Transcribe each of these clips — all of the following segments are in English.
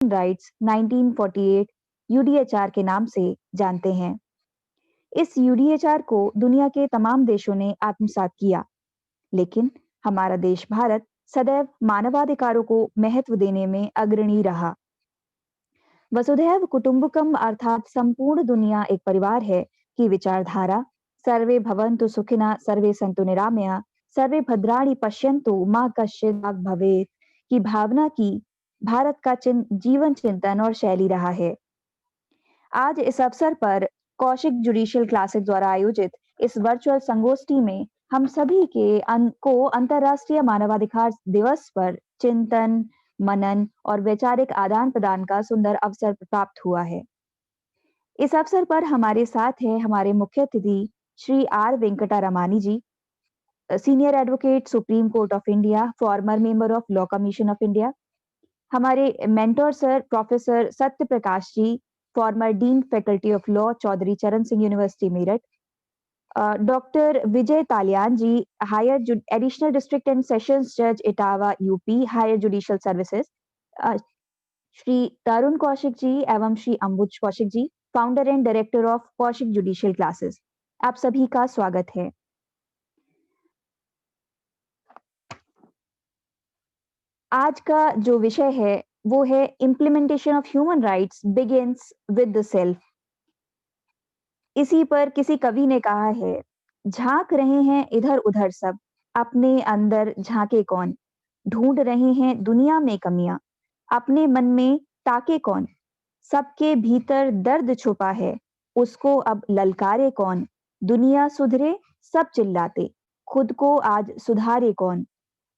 Rights 1948 UDHR के नाम से जानते हैं। इस यूडीएचआर को दुनिया के तमाम देशों ने आत्मसात किया, लेकिन हमारा देश भारत सदैव मानवाधिकारों को महत्व देने में अग्रणी रहा। वसुधैव कुटुंबकम अर्थात संपूर्ण दुनिया एक परिवार है की विचारधारा सर्वे भवन्तु सुखिनः सर्वे सन्तु निरामया सर्वे भद्राणि पश्यन्तु मां कश्चित् दुःखभाग् भवेत् की भावना की भारत का जीवन चिंतन और शैली रहा है। आज इस अवसर पर कौशिक जुडिशियल क्लासेस द्वारा आयोजित इस वर्चुअल संगोष्ठी में हम सभी को अंतर्राष्ट्रीय मानवाधिकार दिवस पर चिंतन, मनन और वैचारिक आदान प्रदान का सुंदर अवसर प्राप्त हुआ है। इस अवसर पर हमारे साथ हैं हमारे मुख्य अतिथि Shri R Venkata Ramani ji, senior advocate supreme court of India, former member of law commission of India. हमारे mentor sir professor Satya Prakash ji, former dean faculty of law, Chaudhary Charan Singh university Meerut. Doctor Vijay Taliyan ji, higher additional district and sessions जज Etawah UP, higher judicial services. Shri Tarun Kaushik ji एवं Shri Ambuj Kaushik ji, founder and director of Kaushik judicial classes. आप सभी का स्वागत है। आज का जो विषय है वो है implementation of human rights begins with the self. इसी पर किसी कवि ने कहा है, झांक रहे हैं इधर उधर सब, अपने अंदर झांके कौन, ढूंढ रहे हैं दुनिया में कमियां, अपने मन में ताके कौन, सबके भीतर दर्द छुपा है, उसको अब ललकारे कौन, दुनिया सुधरे सब चिल्लाते, खुद को आज सुधारे कौन,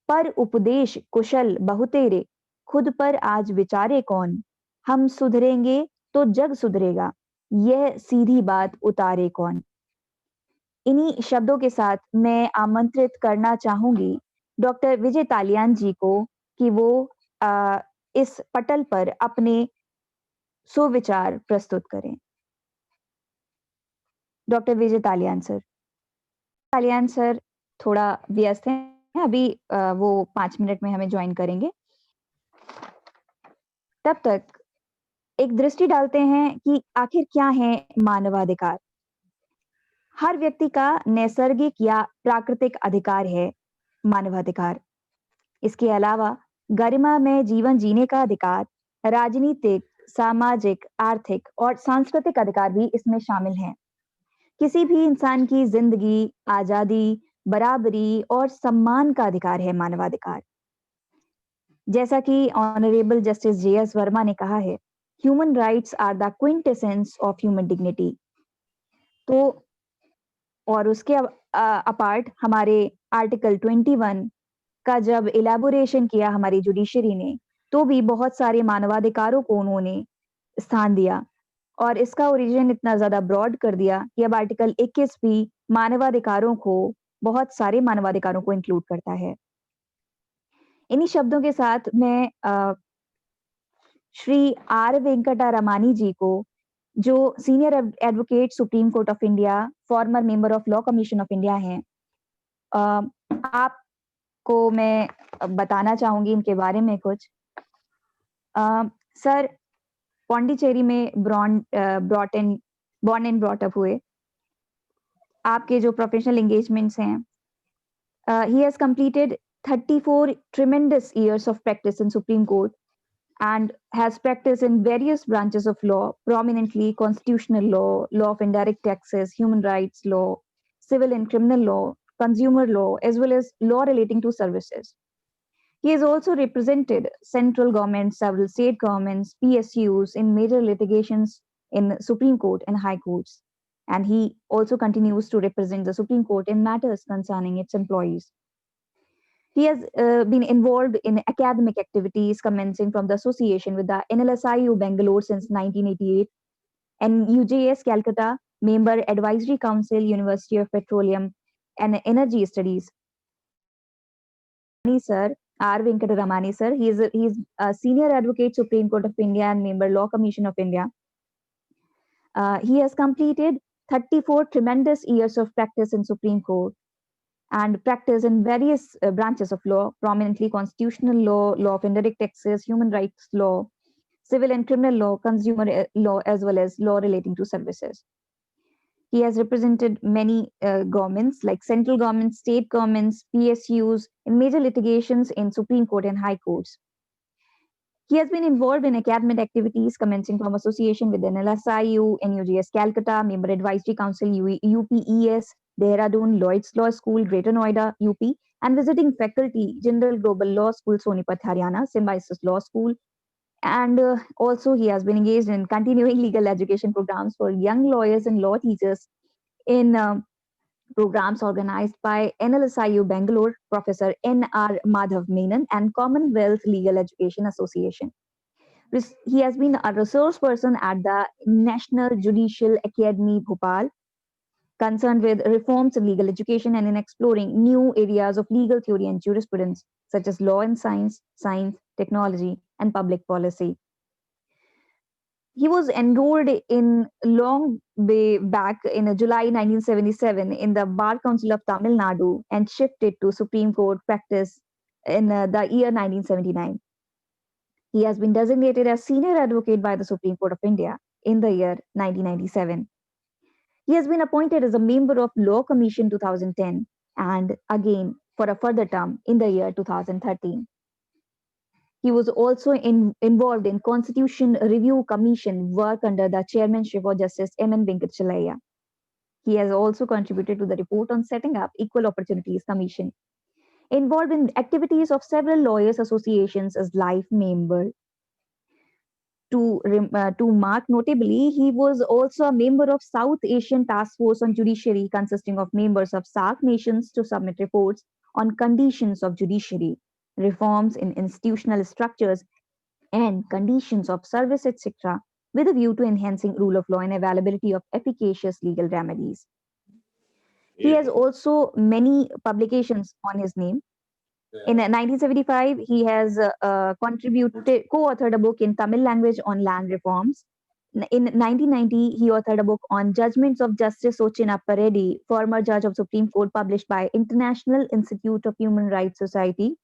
पर उपदेश कुशल बहुतेरे, खुद पर आज विचारे कौन, हम सुधरेंगे तो जग सुधरेगा, यह सीधी बात उतारे कौन। इन्हीं शब्दों के साथ मैं आमंत्रित करना चाहूंगी डॉक्टर विजय तालियान जी को कि वो इस पटल पर अपने सुविचार प्रस्तुत करें। Doctor Vijay तालियान sir. तालियान सर थोड़ा व्यस्त हैं अभी, वो 5 मिनट में हमें ज्वाइन करेंगे। तब तक एक दृष्टि डालते हैं कि आखिर क्या है मानवाधिकार। हर व्यक्ति का नैसर्गिक या प्राकृतिक अधिकार है मानवाधिकार। इसके अलावा गरिमा में जीवन जीने का अधिकार, राजनीतिक, सामाजिक, आर्थिक और सांस्कृतिक अधिकार भी इसमें शामिल हैं। किसी भी इंसान की जिंदगी, आजादी, बराबरी और सम्मान का अधिकार है मानवाधिकार। जैसा कि ऑनरेबल जस्टिस जे.एस. वर्मा ने कहा है, human rights are the quintessence of human dignity. तो और उसके अपार्ट हमारे आर्टिकल 21 का जब इलेबोरेशन किया हमारी जुडिशरी ने, तो भी बहुत सारे मानवाधिकारों को उन्होंने स्थान दिया और इसका ओरिजिन इतना ज्यादा ब्रॉड कर दिया कि अब आर्टिकल 21 भी मानवाधिकारों को, बहुत सारे मानवाधिकारों को इंक्लूड करता है। इन्हीं शब्दों के साथ मैं श्री आर वेंकटा रमानी जी को, जो senior advocate supreme court of India, former member of law commission of India हैं, आपको मैं बताना चाहूंगी इनके बारे में कुछ। सर पौंडीचेरी में बॉर्न एंड ब्रॉट अप हुए। आपके जो प्रोफेशनल एंगेजमेंट्स हैं, he has completed 34 tremendous years of practice in Supreme Court and has practiced in various branches of law, prominently constitutional law, law of indirect taxes, human rights law, civil and criminal law, consumer law, as well as law relating to services. He has also represented central government, several state governments, PSUs in major litigations in Supreme Court and high courts. And he also continues to represent the Supreme Court in matters concerning its employees. He has been involved in academic activities commencing from the association with the NLSIU Bangalore since 1988 and UJS Calcutta, Member Advisory Council, University of Petroleum and Energy Studies. Sir, R. Venkataramani sir, he is a senior advocate, Supreme Court of India and Member Law Commission of India. He has completed 34 tremendous years of practice in Supreme Court and practice in various branches of law, prominently constitutional law, law of indirect taxes, human rights law, civil and criminal law, consumer law, as well as law relating to services. He has represented many governments like central governments, state governments, PSUs in major litigations in Supreme Court and High Courts. He has been involved in academic activities commencing from association with NLSIU, NUGS Calcutta, Member Advisory Council UPES, Dehradun, Lloyd's Law School, Greater Noida, UP, and visiting faculty, General Global Law School, Sonipat, Haryana, Symbiosis Law School. And also he has been engaged in continuing legal education programs for young lawyers and law teachers in programs organized by NLSIU Bangalore, Professor N.R. Madhav Menon, and Commonwealth Legal Education Association. He has been a resource person at the National Judicial Academy, Bhopal, concerned with reforms in legal education and in exploring new areas of legal theory and jurisprudence, such as law and science, technology, and public policy. He was enrolled in long way back in July 1977 in the Bar Council of Tamil Nadu and shifted to Supreme Court practice in the year 1979. He has been designated as senior advocate by the Supreme Court of India in the year 1997. He has been appointed as a member of Law Commission 2010 and again for a further term in the year 2013. He was also involved in Constitution Review Commission work under the chairmanship of Justice M.N. Venkatachalaya. He has also contributed to the report on setting up Equal Opportunities Commission, involved in activities of several lawyers associations as life member. To mark notably, he was also a member of South Asian Task Force on Judiciary consisting of members of SAARC nations to submit reports on conditions of judiciary, reforms in institutional structures, and conditions of service, etc., with a view to enhancing rule of law and availability of efficacious legal remedies. He has also many publications on his name. In 1975, he has co-authored a book in Tamil language on land reforms. In 1990, he authored a book on Judgments of Justice Ochinappa Reddy, former judge of Supreme Court, published by International Institute of Human Rights Society.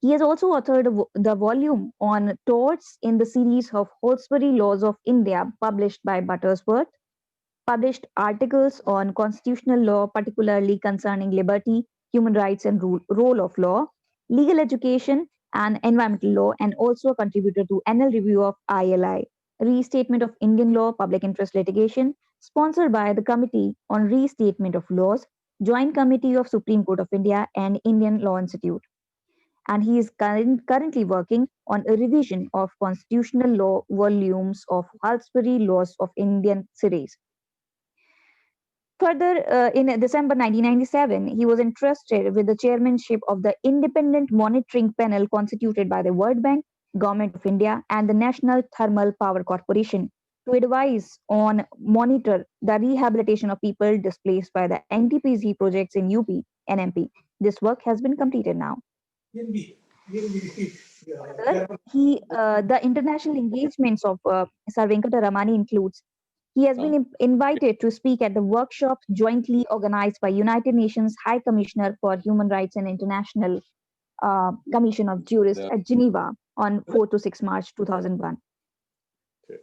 He has also authored the volume on torts in the series of Hawkesbury Laws of India, published by Buttersworth, published articles on constitutional law, particularly concerning liberty, human rights, and role of law, legal education, and environmental law, and also a contributor to Annual Review of ILI, Restatement of Indian Law, Public Interest Litigation, sponsored by the Committee on Restatement of Laws, Joint Committee of Supreme Court of India, and Indian Law Institute. And he is currently working on a revision of constitutional law volumes of Hawkesbury Laws of Indian series. Further, in December 1997, he was entrusted with the chairmanship of the Independent Monitoring Panel constituted by the World Bank, Government of India, and the National Thermal Power Corporation to advise on monitor the rehabilitation of people displaced by the NTPC projects in UP and MP. This work has been completed now. Further, the international engagements of Sir Venkataramani includes he has been invited to speak at the workshops jointly organized by United Nations High Commissioner for Human Rights and International Commission of Jurists at Geneva on 4 to 6 March 2001.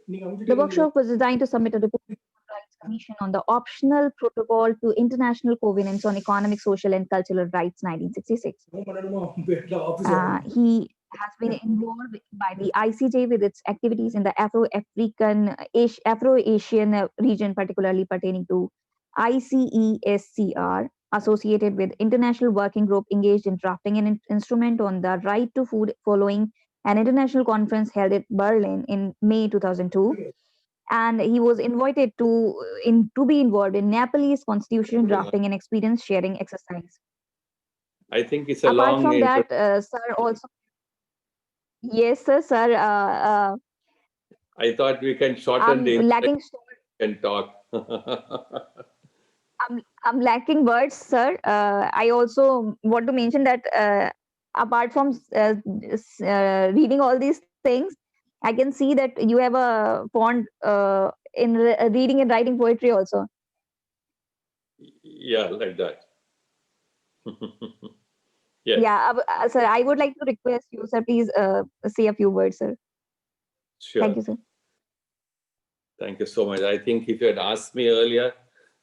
The workshop was designed to submit a report to the Human Rights Commission on the optional protocol to International Covenants on Economic, Social, and Cultural Rights 1966. He has been involved by the ICJ with its activities in the Afro-Asian region, particularly pertaining to ICESCR, associated with International Working Group engaged in drafting an instrument on the right to food following an international conference held at Berlin in May 2002. And he was invited to be involved in Nepalese constitution drafting and experience sharing exercise. I think it's a Apart long from that, sir also. Yes, sir. I thought we can shorten the lacking. and talk. I'm lacking words, sir. I also want to mention that apart from reading all these things, I can see that you have a fond in reading and writing poetry also. Yeah, like that. Yes. Yeah, sir, I would like to request you, sir, please say a few words, sir. Sure. Thank you, sir. Thank you so much. I think if you had asked me earlier,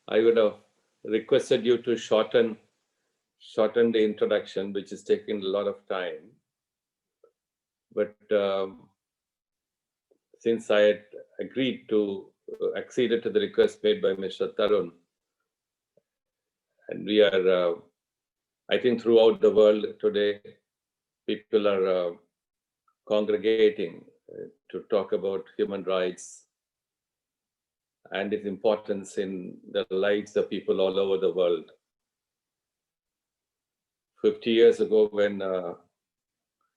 I would have requested you to shorten the introduction, which is taking a lot of time. But since I had agreed to acceded to the request made by Mr. Tarun, and we are, I think throughout the world today, people are congregating to talk about human rights and its importance in the lives of people all over the world. 50 years ago, when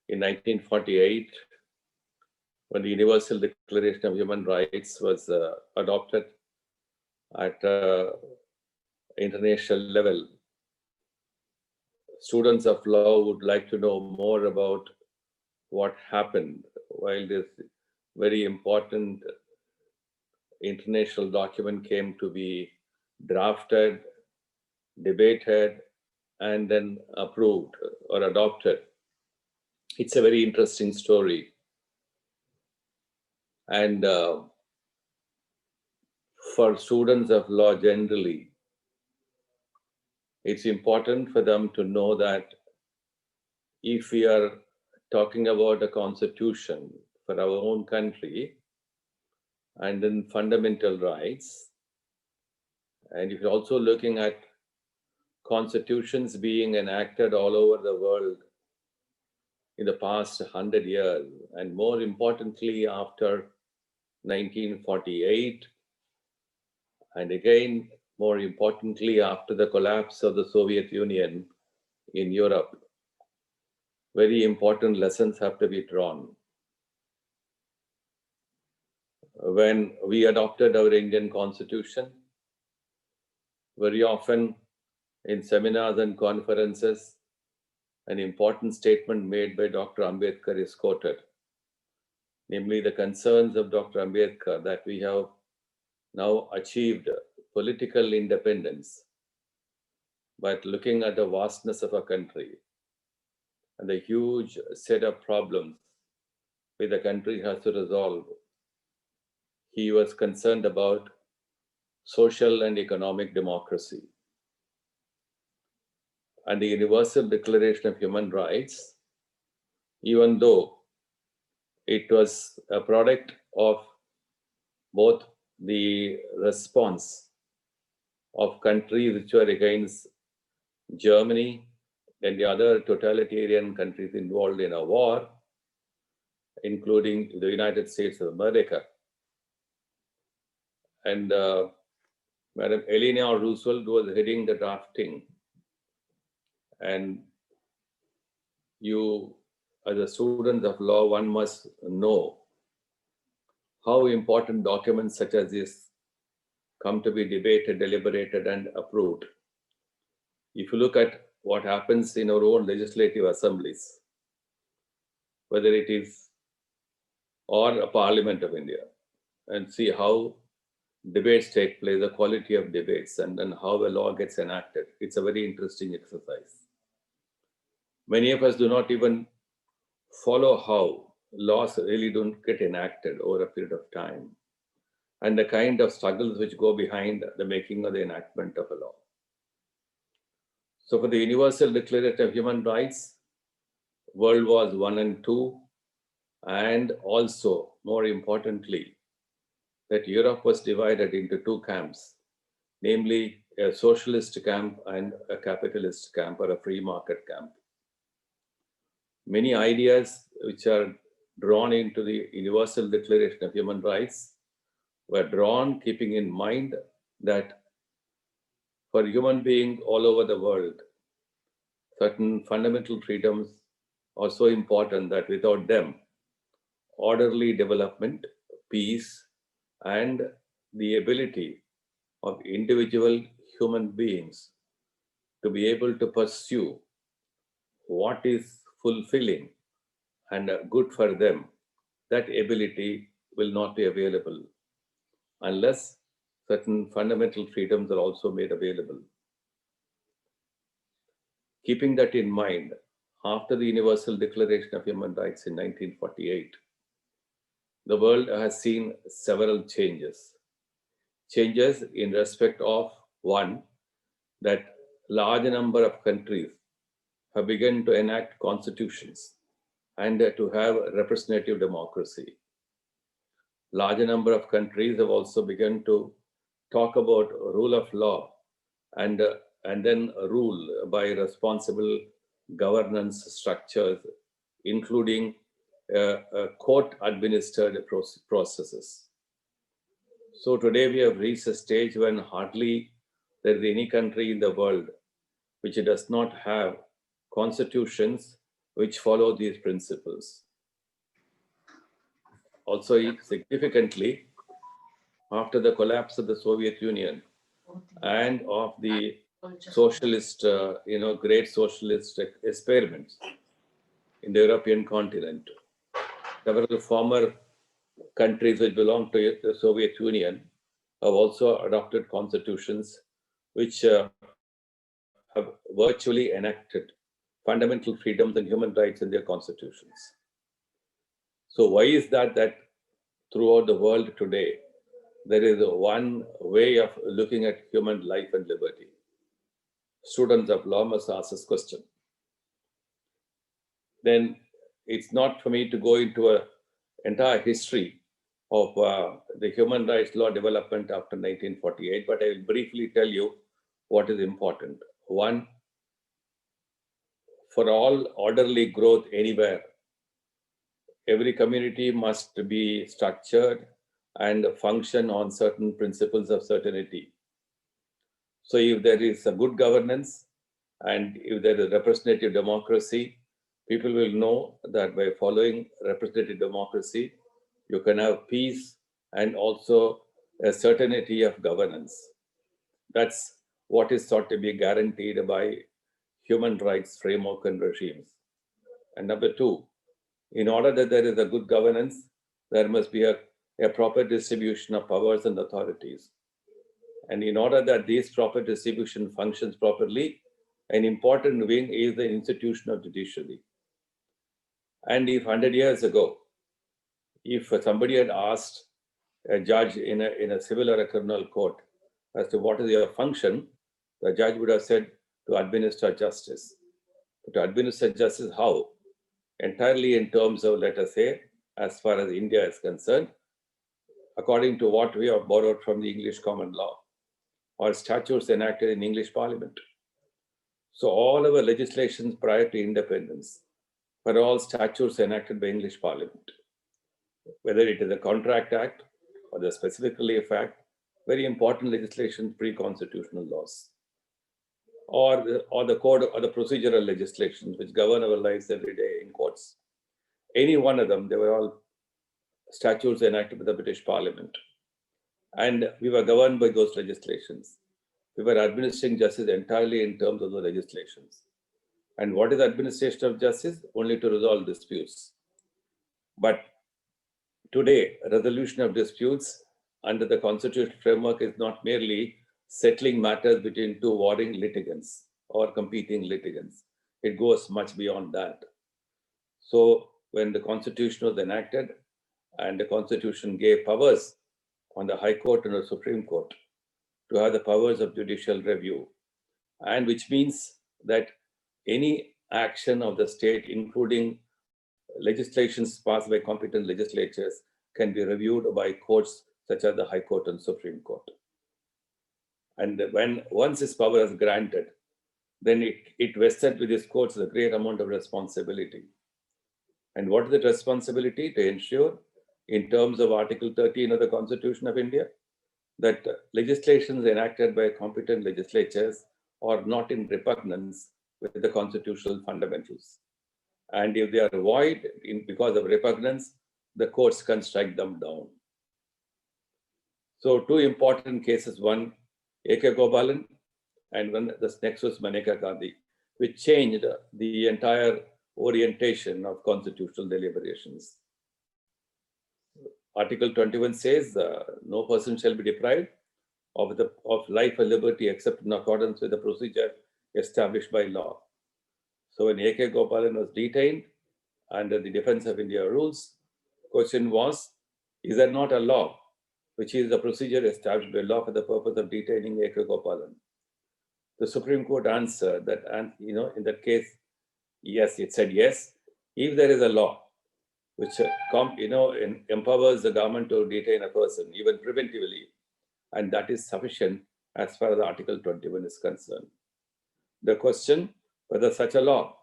in 1948, when the Universal Declaration of Human Rights was adopted at international level, students of law would like to know more about what happened while this very important international document came to be drafted, debated, and then approved or adopted. It's a very interesting story. And for students of law generally, it's important for them to know that if we are talking about a constitution for our own country and then fundamental rights, and if you're also looking at constitutions being enacted all over the world in the past 100 years, and more importantly after 1948, and again more importantly after the collapse of the Soviet Union in Europe, very important lessons have to be drawn. When we adopted our Indian Constitution, very often in seminars and conferences, an important statement made by Dr. Ambedkar is quoted, namely the concerns of Dr. Ambedkar that we have now achieved political independence, but looking at the vastness of our country and the huge set of problems which the country has to resolve, he was concerned about social and economic democracy. And the Universal Declaration of Human Rights, even though it was a product of both the response of countries which were against Germany and the other totalitarian countries involved in a war, including the United States of America. And Madam Eleanor Roosevelt was heading the drafting. And you, as a student of law, one must know how important documents such as this come to be debated, deliberated, and approved. If you look at what happens in our own legislative assemblies, whether it is or a Parliament of India, and see how debates take place, the quality of debates, and then how a law gets enacted. It's a very interesting exercise. Many of us do not even follow how laws really don't get enacted over a period of time, and the kind of struggles which go behind the making of the enactment of a law. So for the Universal Declaration of Human Rights, World Wars I and II, and also more importantly, that Europe was divided into two camps, namely a socialist camp and a capitalist camp or a free market camp. Many ideas which are drawn into the Universal Declaration of Human Rights were drawn keeping in mind that for human beings all over the world, certain fundamental freedoms are so important that without them, orderly development, peace, and the ability of individual human beings to be able to pursue what is fulfilling and good for them, that ability will not be available unless certain fundamental freedoms are also made available. Keeping that in mind, after the Universal Declaration of Human Rights in 1948, the world has seen several changes. Changes in respect of one, that large number of countries have begun to enact constitutions and to have representative democracy. Larger number of countries have also begun to talk about rule of law and then rule by responsible governance structures, including court-administered processes. So today we have reached a stage when hardly there is any country in the world which does not have constitutions which follow these principles. Also, significantly, after the collapse of the Soviet Union and of the socialist, great socialist experiments in the European continent, several former countries which belong to the Soviet Union have also adopted constitutions which have virtually enacted fundamental freedoms and human rights in their constitutions. So why is that throughout the world today, there is one way of looking at human life and liberty? Students of law must ask this question. Then it's not for me to go into an entire history of the human rights law development after 1948, but I will briefly tell you what is important. One, for all orderly growth anywhere, every community must be structured and function on certain principles of certainty. So if there is a good governance and if there is representative democracy, people will know that by following representative democracy, you can have peace and also a certainty of governance. That's what is thought to be guaranteed by human rights framework and regimes. And number two, in order that there is a good governance, there must be a proper distribution of powers and authorities. And in order that this proper distribution functions properly, an important wing is the institution of judiciary. And if 100 years ago, if somebody had asked a judge in a civil or a criminal court as to what is your function, the judge would have said to administer justice. But to administer justice, how? Entirely in terms of, let us say, as far as India is concerned, according to what we have borrowed from the English common law or statutes enacted in English Parliament. So all our legislations prior to independence were all statutes enacted by English Parliament. Whether it is a Contract Act or the Specific Relief Act, very important legislation, pre-constitutional laws, or the code or the procedural legislations which govern our lives every day in courts. Any one of them, they were all statutes enacted by the British Parliament. And we were governed by those legislations. We were administering justice entirely in terms of the legislations. And what is administration of justice? Only to resolve disputes. But today, resolution of disputes under the constitutional framework is not merely settling matters between two warring litigants or competing litigants. It goes much beyond that. So when the Constitution was enacted and the Constitution gave powers on the High Court and the Supreme Court to have the powers of judicial review, and which means that any action of the state, including legislations passed by competent legislatures, can be reviewed by courts such as the High Court and Supreme Court. And once this power is granted, then it vested with these courts a great amount of responsibility. And what is that responsibility? To ensure, in terms of Article 13 of the Constitution of India, that legislations enacted by competent legislatures are not in repugnance with the constitutional fundamentals. And if they are void because of repugnance, the courts can strike them down. So two important cases, one A.K. Gopalan and one the next was Maneka Gandhi, which changed the entire orientation of constitutional deliberations. Article 21 says no person shall be deprived of life or liberty except in accordance with the procedure established by law. So when A.K. Gopalan was detained under the Defense of India rules, question was Is there not a law, which is the procedure established by law for the purpose of detaining A.K. Gopalan? The Supreme Court answered that, and in that case, yes, it said yes. If there is a law which empowers the government to detain a person even preventively, and that is sufficient as far as Article 21 is concerned. The question whether such a law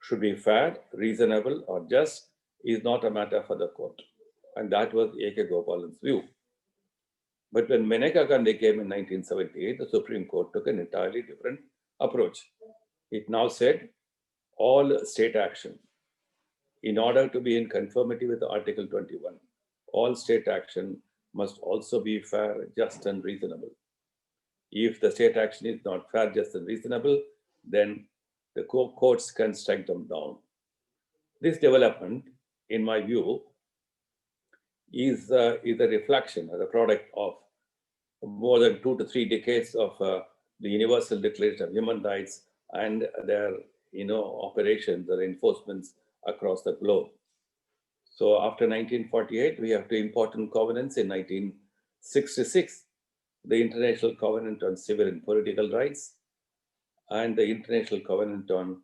should be fair, reasonable, or just is not a matter for the court. And that was A.K. Gopalan's view. But when Maneka Gandhi came in 1978, the Supreme Court took an entirely different approach. It now said all state action, in order to be in conformity with Article 21, all state action must also be fair, just, and reasonable. If the state action is not fair, just, and reasonable, then the courts can strike them down. This development, in my view, is a reflection or a product of more than 2 to 3 decades of the Universal Declaration of Human Rights and their operations or enforcements across the globe. So after 1948, we have 2 important covenants. In 1966, the International Covenant on Civil and Political Rights and the International Covenant on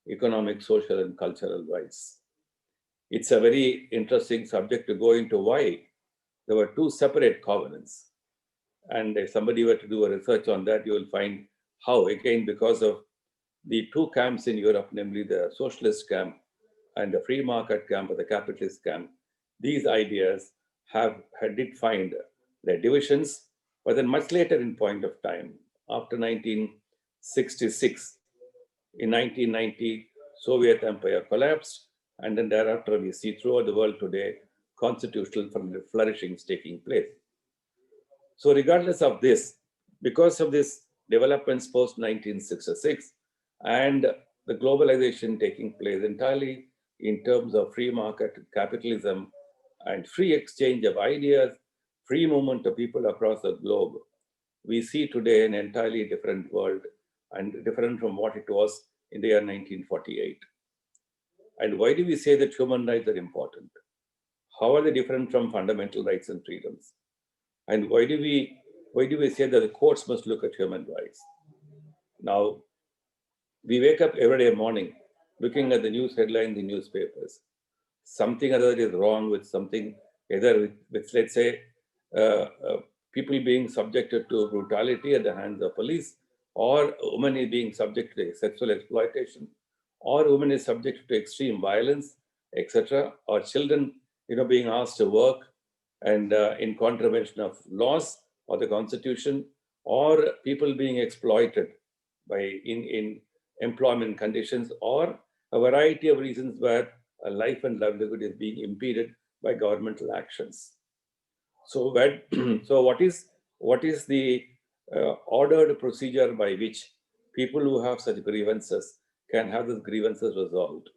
Economic, Social, and Cultural Rights. It's a very interesting subject to go into why there were 2 separate covenants. And if somebody were to do a research on that, you will find how, again, because of the 2 camps in Europe, namely the socialist camp and the free market camp or the capitalist camp, these ideas did find their divisions, but then much later in point of time, after 1966, in 1990, Soviet Empire collapsed, and then thereafter we see throughout the world today constitutional flourishings taking place. So regardless of this, because of this developments post 1966 and the globalization taking place entirely in terms of free market capitalism and free exchange of ideas, free movement of people across the globe, we see today an entirely different world and different from what it was in the year 1948. And why do we say that human rights are important? How are they different from fundamental rights and freedoms? And why do we say that the courts must look at human rights? Now, we wake up every day morning looking at the news headlines in newspapers. Something or other is wrong with something, either with let's say, people being subjected to brutality at the hands of police, or a woman is being subjected to sexual exploitation, or a woman is subjected to extreme violence, etc., or children, being asked to work and in contravention of laws or the constitution, or people being exploited in employment conditions, or a variety of reasons where a life and livelihood is being impeded by governmental actions. So, what is the ordered procedure by which people who have such grievances can have those grievances resolved?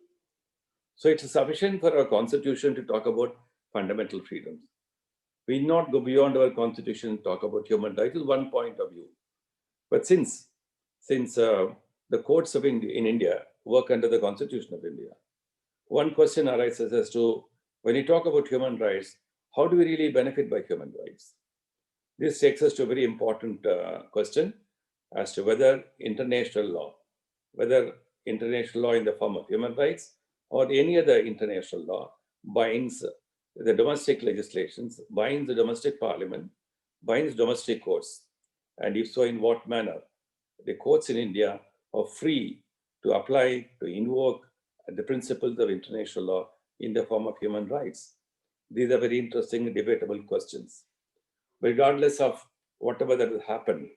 So it's sufficient for our constitution to talk about fundamental freedoms. We need not go beyond our constitution and talk about human rights, is one point of view. But since the courts in India work under the Constitution of India, one question arises as to, when you talk about human rights, how do we really benefit by human rights? This takes us to a very important question as to whether international law in the form of human rights or any other international law binds the domestic legislations, binds the domestic parliament, binds domestic courts, and if so, in what manner? The courts in India are free to apply, to invoke the principles of international law in the form of human rights. These are very interesting and debatable questions. But regardless of whatever that will happen,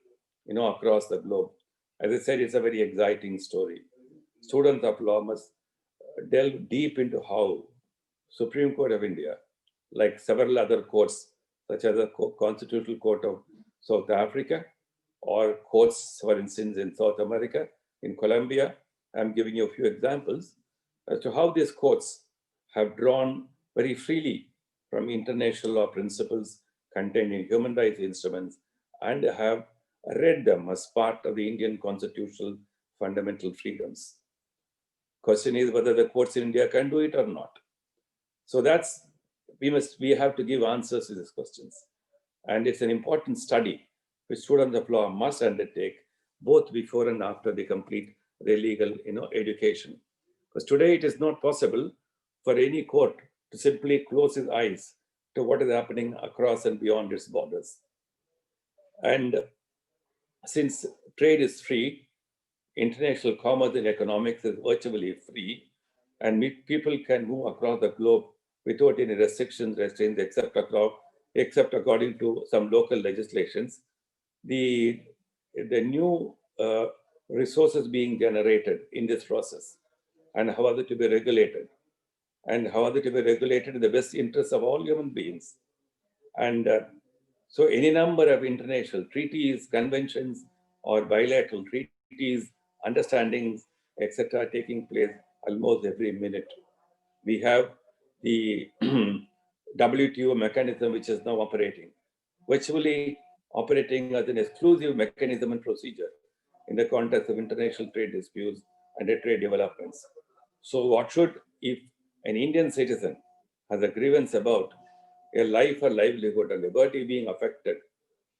across the globe, as I said, it's a very exciting story. Students of law must delve deep into how Supreme Court of India, like several other courts, such as the Constitutional Court of South Africa, or courts, for instance, in South America, in Colombia. I'm giving you a few examples as to how these courts have drawn very freely from international law principles contained in human rights instruments and have read them as part of the Indian constitutional fundamental freedoms. Question is whether the courts in India can do it or not. So that's we have to give answers to these questions. And it's an important study which students of law must undertake both before and after they complete their legal education. Because today it is not possible for any court to simply close its eyes to what is happening across and beyond its borders. And since trade is free, international commerce and economics is virtually free, and people can move across the globe without any restrictions, except according to some local legislations. The new resources being generated in this process, and how are they to be regulated, and how are they to be regulated in the best interest of all human beings. And so any number of international treaties, conventions, or bilateral treaties, understandings, etc., taking place almost every minute. We have the WTO mechanism, which is now operating, virtually operating as an exclusive mechanism and procedure in the context of international trade disputes and trade developments. So what should, if an Indian citizen has a grievance about a life or livelihood or liberty being affected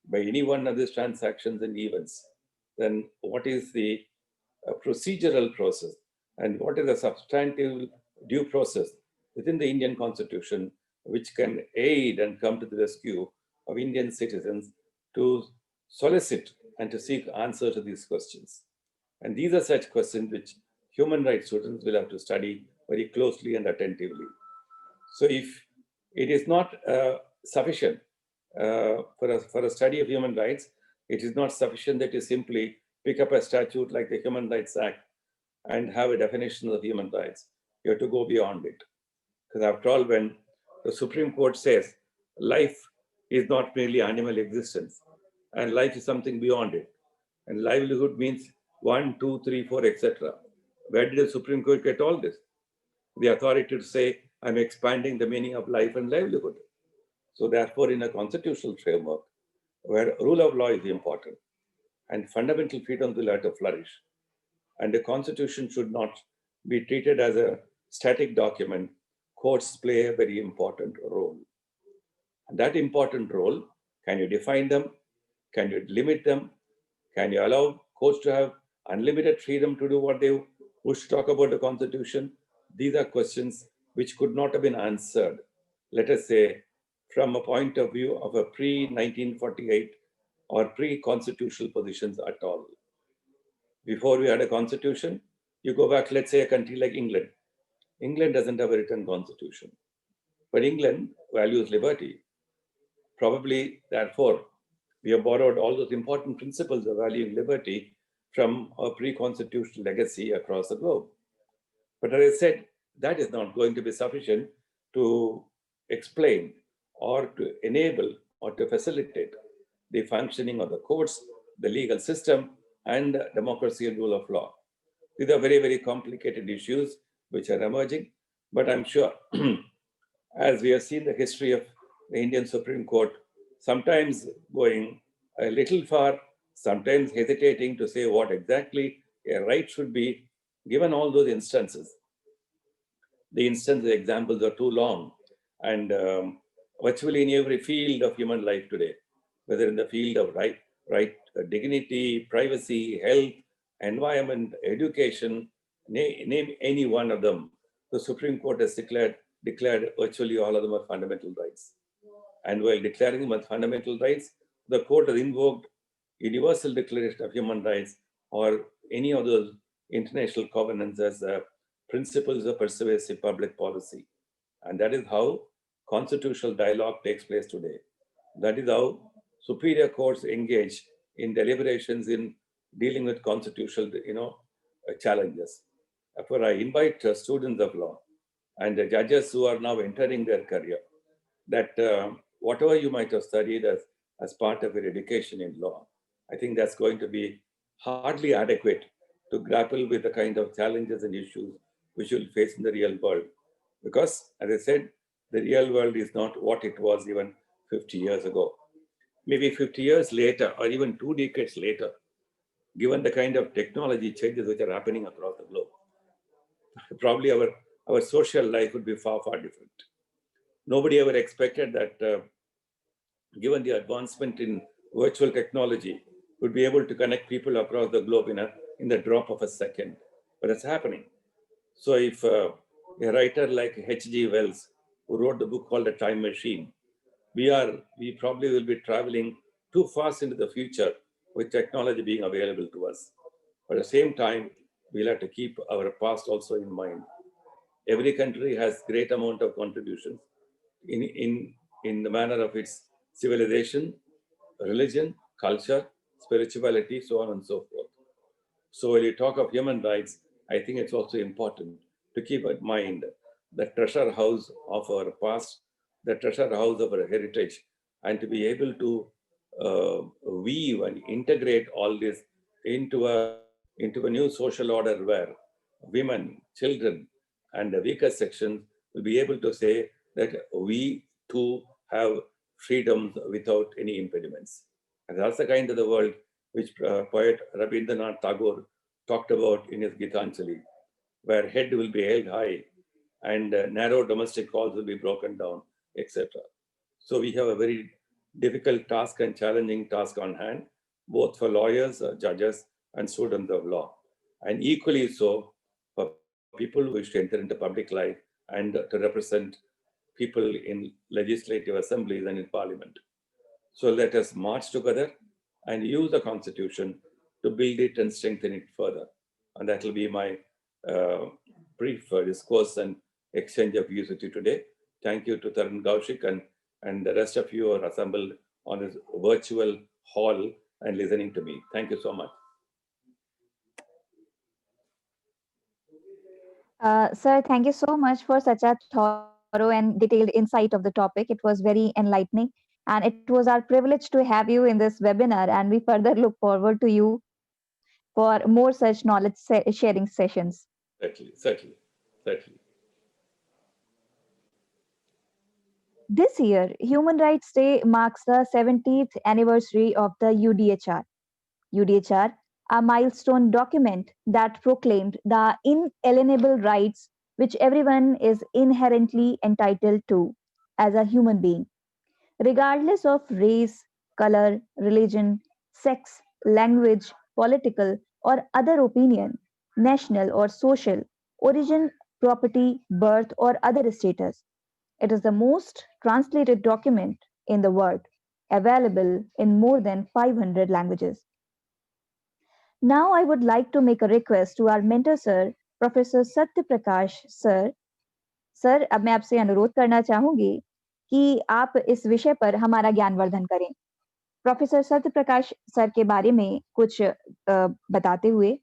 by any one of these transactions and events, then what is the procedural process and what is the substantive due process within the Indian Constitution which can aid and come to the rescue of Indian citizens to solicit and to seek answers to these questions. And these are such questions which human rights students will have to study very closely and attentively. So if it is not sufficient for a study of human rights, it is not sufficient that you simply pick up a statute like the Human Rights Act and have a definition of human rights. You have to go beyond it. Because after all, when the Supreme Court says life is not merely animal existence, and life is something beyond it, and livelihood means 1, 2, 3, 4, etc. Where did the Supreme Court get all this? The authority to say, I'm expanding the meaning of life and livelihood. So therefore, in a constitutional framework, where rule of law is important and fundamental freedoms will have to flourish, and the constitution should not be treated as a static document, courts play a very important role. And that important role, can you define them? Can you limit them? Can you allow courts to have unlimited freedom to do what they wish to talk about the constitution? These are questions which could not have been answered, let us say, from a point of view of a pre-1948 or pre-constitutional positions at all. Before we had a constitution, you go back, let's say, a country like England. England doesn't have a written constitution, but England values liberty. Probably, therefore, we have borrowed all those important principles of valuing liberty from our pre-constitutional legacy across the globe. But as I said, that is not going to be sufficient to explain or to enable or to facilitate the functioning of the courts, the legal system, and democracy and rule of law. These are very, very complicated issues which are emerging, but I'm sure, as we have seen the history of the Indian Supreme Court, sometimes going a little far, sometimes hesitating to say what exactly a right should be, given all those instances. The examples are too long, and virtually in every field of human life today, whether in the field of dignity, privacy, health, environment, education, name any one of them, the Supreme Court has declared virtually all of them are fundamental rights. And while declaring them as fundamental rights, the court has invoked Universal Declaration of Human Rights or any of those international covenants as principles of persuasive public policy. And that is how constitutional dialogue takes place today. That is how superior courts engage in deliberations in dealing with constitutional, challenges. Therefore, I invite students of law and the judges who are now entering their career that whatever you might have studied as part of your education in law, I think that's going to be hardly adequate to grapple with the kind of challenges and issues which you'll face in the real world. Because, as I said, the real world is not what it was even 50 years ago. Maybe 50 years later, or even 2 decades later, given the kind of technology changes which are happening across the globe, probably our social life would be far, far different. Nobody ever expected that, given the advancement in virtual technology, would be able to connect people across the globe in the drop of a second. But it's happening. So if a writer like H.G. Wells, who wrote the book called The Time Machine, we probably will be traveling too fast into the future with technology being available to us. But at the same time, we'll have to keep our past also in mind. Every country has great amount of contributions in the manner of its civilization, religion, culture, spirituality, so on and so forth. So when you talk of human rights, I think it's also important to keep in mind the treasure house of our past, the treasure house of our heritage, and to be able to weave and integrate all this into a new social order where women, children, and the weaker sections will be able to say that we too have freedoms without any impediments. And that's the kind of the world which poet Rabindranath Tagore talked about in his Gitanjali, where head will be held high and narrow domestic calls will be broken down, etc. So we have a very difficult task and challenging task on hand, both for lawyers, judges, and students of law, and equally so for people who wish to enter into public life and to represent people in legislative assemblies and in parliament. So let us march together and use the Constitution to build it and strengthen it further. And that will be my brief discourse and exchange of views with you today. Thank you to Tarun Kaushik and the rest of you are assembled on this virtual hall and listening to me. Thank you so much. Sir, thank you so much for such a thorough and detailed insight of the topic. It was very enlightening. And it was our privilege to have you in this webinar. And we further look forward to you for more such knowledge sharing sessions. Certainly. This year, Human Rights Day marks the 70th anniversary of the UDHR. UDHR, a milestone document that proclaimed the inalienable rights which everyone is inherently entitled to as a human being, regardless of race, color, religion, sex, language, political, or other opinion, national or social, origin, property, birth, or other status. It is the most translated document in the world, available in more than 500 languages. Now I would like to make a request to our mentor sir, Professor Satya Prakash sir. Sir, अब मैं आपसे अनुरोध करना चाहूंगी कि आप इस विषय पर हमारा ज्ञानवर्धन करें। प्रोफेसर सत्य प्रकाश सर के बारे में कुछ बताते हुए,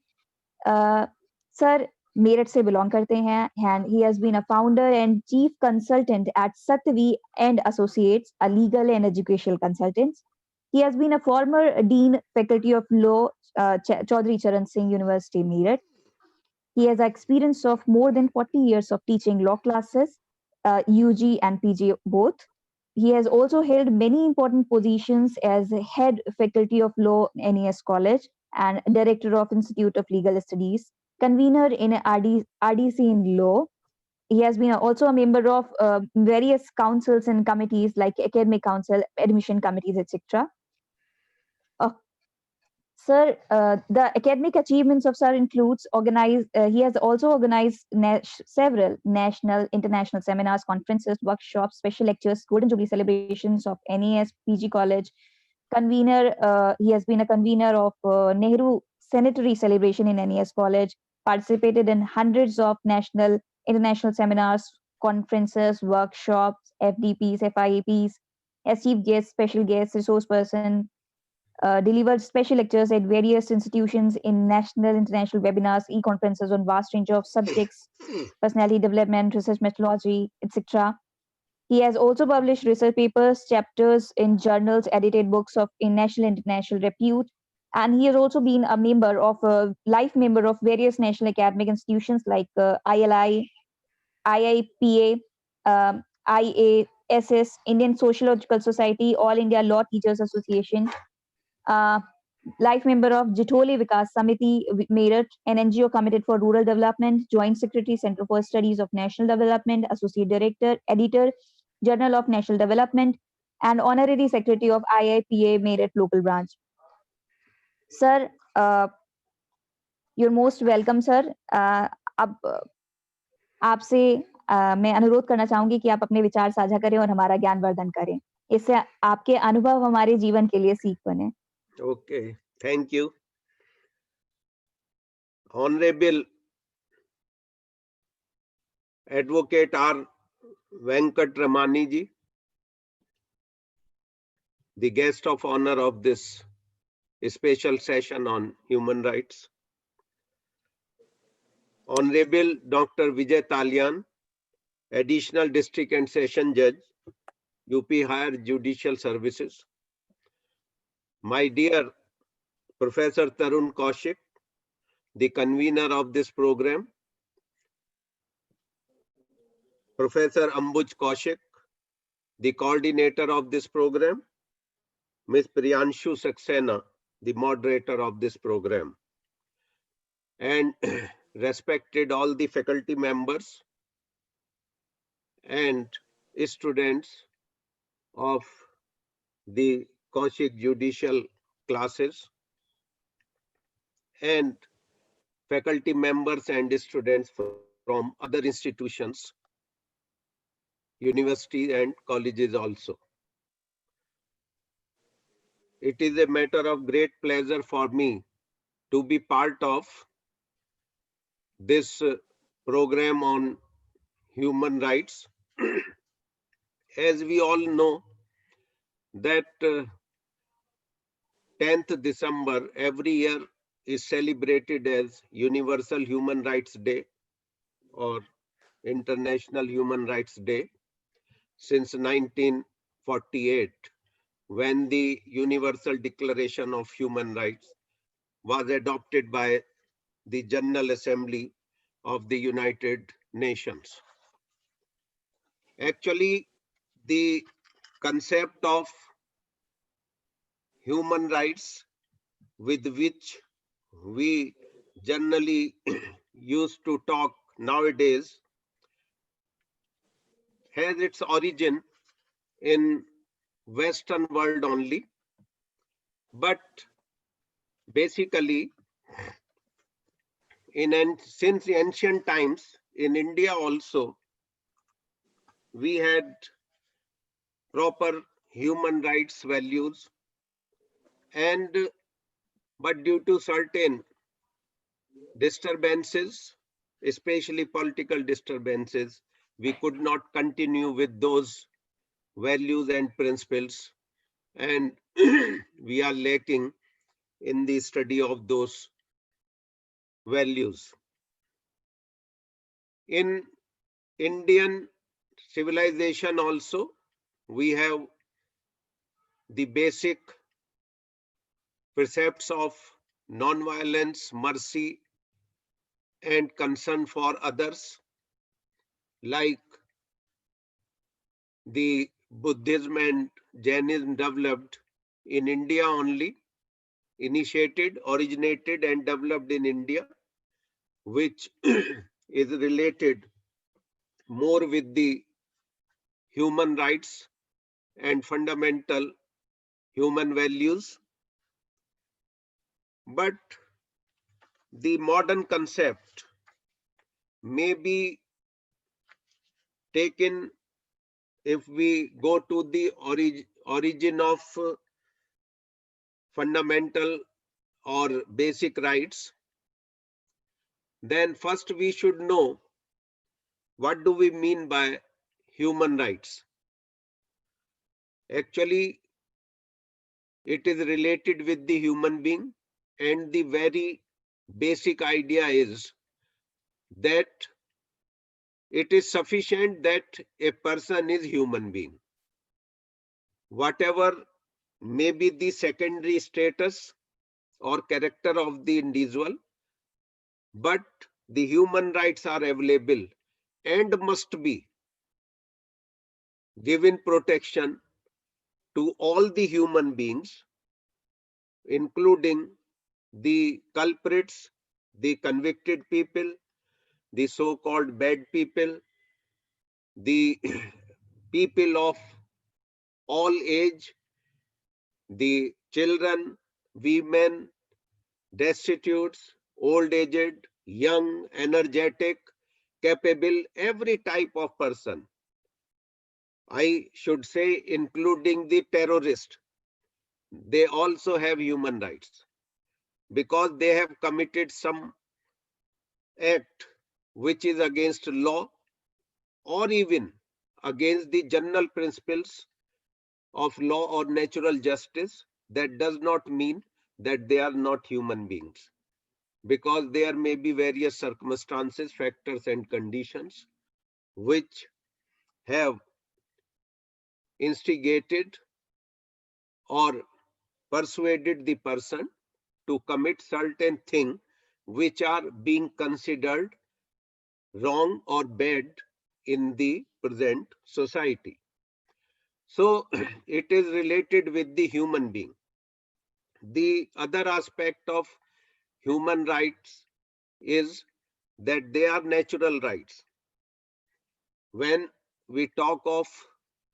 सर मेरठ से बिलोंग करते हैं and he has been a founder and chief consultant at Satvi and Associates, a legal and educational consultant. He has been a former dean faculty of law, Chaudhry Charan Singh University, Meerut. He has experience of more than 40 years of teaching law classes, UG and PG both. He has also held many important positions as head faculty of law NES College and director of Institute of Legal Studies, convener in RDC in law. He has been also a member of various councils and committees like academic council, admission committees, etc. Sir, the academic achievements of Sir includes he has also organized several national, international seminars, conferences, workshops, special lectures, Golden Jubilee celebrations of NES, PG College. He has been a convener of Nehru Centenary celebration in NES College, participated in hundreds of national, international seminars, conferences, workshops, FDPs, FIAPs, as chief guest, special guest, resource person, delivered special lectures at various institutions in national, international webinars, e-conferences on vast range of subjects, personality development, research methodology, etc. He has also published research papers, chapters in journals, edited books in national and international repute, and he has also been a member of life member of various national academic institutions like ILI, IIPA, IASS, Indian Sociological Society, All India Law Teachers Association, life member of Jitoli Vikas Samiti Meerut, an NGO committed for rural development, Joint Secretary, Center for Studies of National Development, Associate Director, Editor, Journal of National Development, and Honorary Secretary of IIPA Meerut Local Branch. Sir, you're most welcome, sir. अब आपसे मैं अनुरोध करना चाहूंगी कि आप अपने विचार साझा करें और हमारा ज्ञानवर्धन करें। इससे आपके अनुभव हमारे जीवन के लिए सीख बने। Okay, thank you. Honorable Advocate R. Venkat Ramani ji, the guest of honor of this special session on human rights. Honorable Dr. Vijay Talyan, Additional District and Session Judge, UP Higher Judicial Services. My dear Professor Tarun Kaushik, the convener of this program. Professor Ambuj Kaushik, the coordinator of this program. Ms. Priyanshu Saxena, the moderator of this program. And respected all the faculty members and students of the Kaushik Judicial classes, and faculty members and students from other institutions, universities and colleges also. It is a matter of great pleasure for me to be part of this program on human rights. As we all know that 10th December every year is celebrated as Universal Human Rights Day or International Human Rights Day since 1948, when the Universal Declaration of Human Rights was adopted by the General Assembly of the United Nations. Actually, the concept of human rights with which we generally used to talk nowadays has its origin in Western world only, but basically since ancient times in India also we had proper human rights values, and but due to certain disturbances, especially political disturbances, we could not continue with those values and principles, and we are lacking in the study of those values. In Indian civilization also, we have the basic precepts of non-violence, mercy, and concern for others, like the Buddhism and Jainism developed in India only, originated and developed in India, which is related more with the human rights and fundamental human values. But the modern concept may be taken, if we go to the origin of fundamental or basic rights, then first we should know what do we mean by human rights. Actually, it is related with the human being, and the very basic idea is that it is sufficient that a person is human being. Whatever may be the secondary status or character of the individual, but the human rights are available and must be given protection to all the human beings, including the culprits, the convicted people, the so-called bad people, the people of all age, the children, women, destitutes, old aged, young, energetic, capable, every type of person. I should say, including the terrorist, they also have human rights because they have committed some act which is against law or even against the general principles of law or natural justice. That does not mean that they are not human beings, because there may be various circumstances, factors, and conditions which have instigated or persuaded the person to commit certain things which are being considered wrong or bad in the present society. So it is related with the human being. The other aspect of human rights is that they are natural rights. When we talk of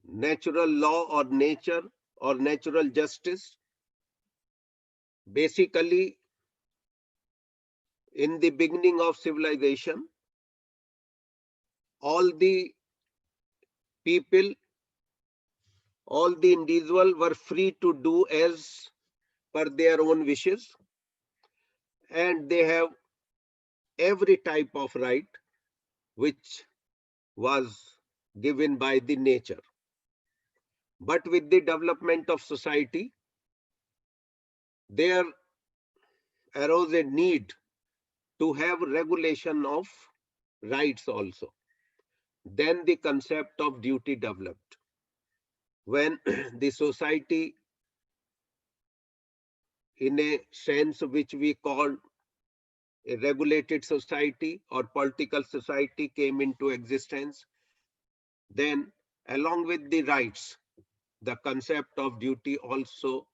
natural law or nature or natural justice, basically in the beginning of civilization, all the people, all the individual were free to do as per their own wishes, and they have every type of right which was given by the nature. But with the development of society, there arose a need to have regulation of rights also. Then the concept of duty developed. When the society, in a sense which we call a regulated society or political society, came into existence, then along with the rights, the concept of duty also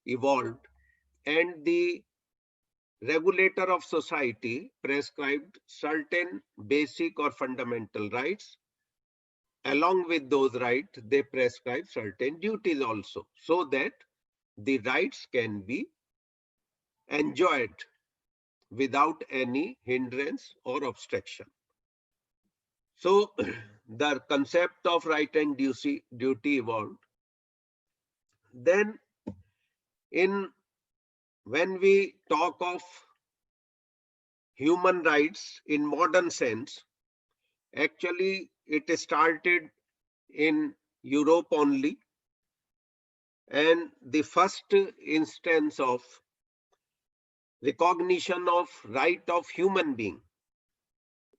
evolved, and the regulator of society prescribed certain basic or fundamental rights. Along with those rights, they prescribe certain duties also, so that the rights can be enjoyed without any hindrance or obstruction. So the concept of right and duty evolved. Then when we talk of human rights in modern sense, actually it started in Europe only, and the first instance of recognition of right of human being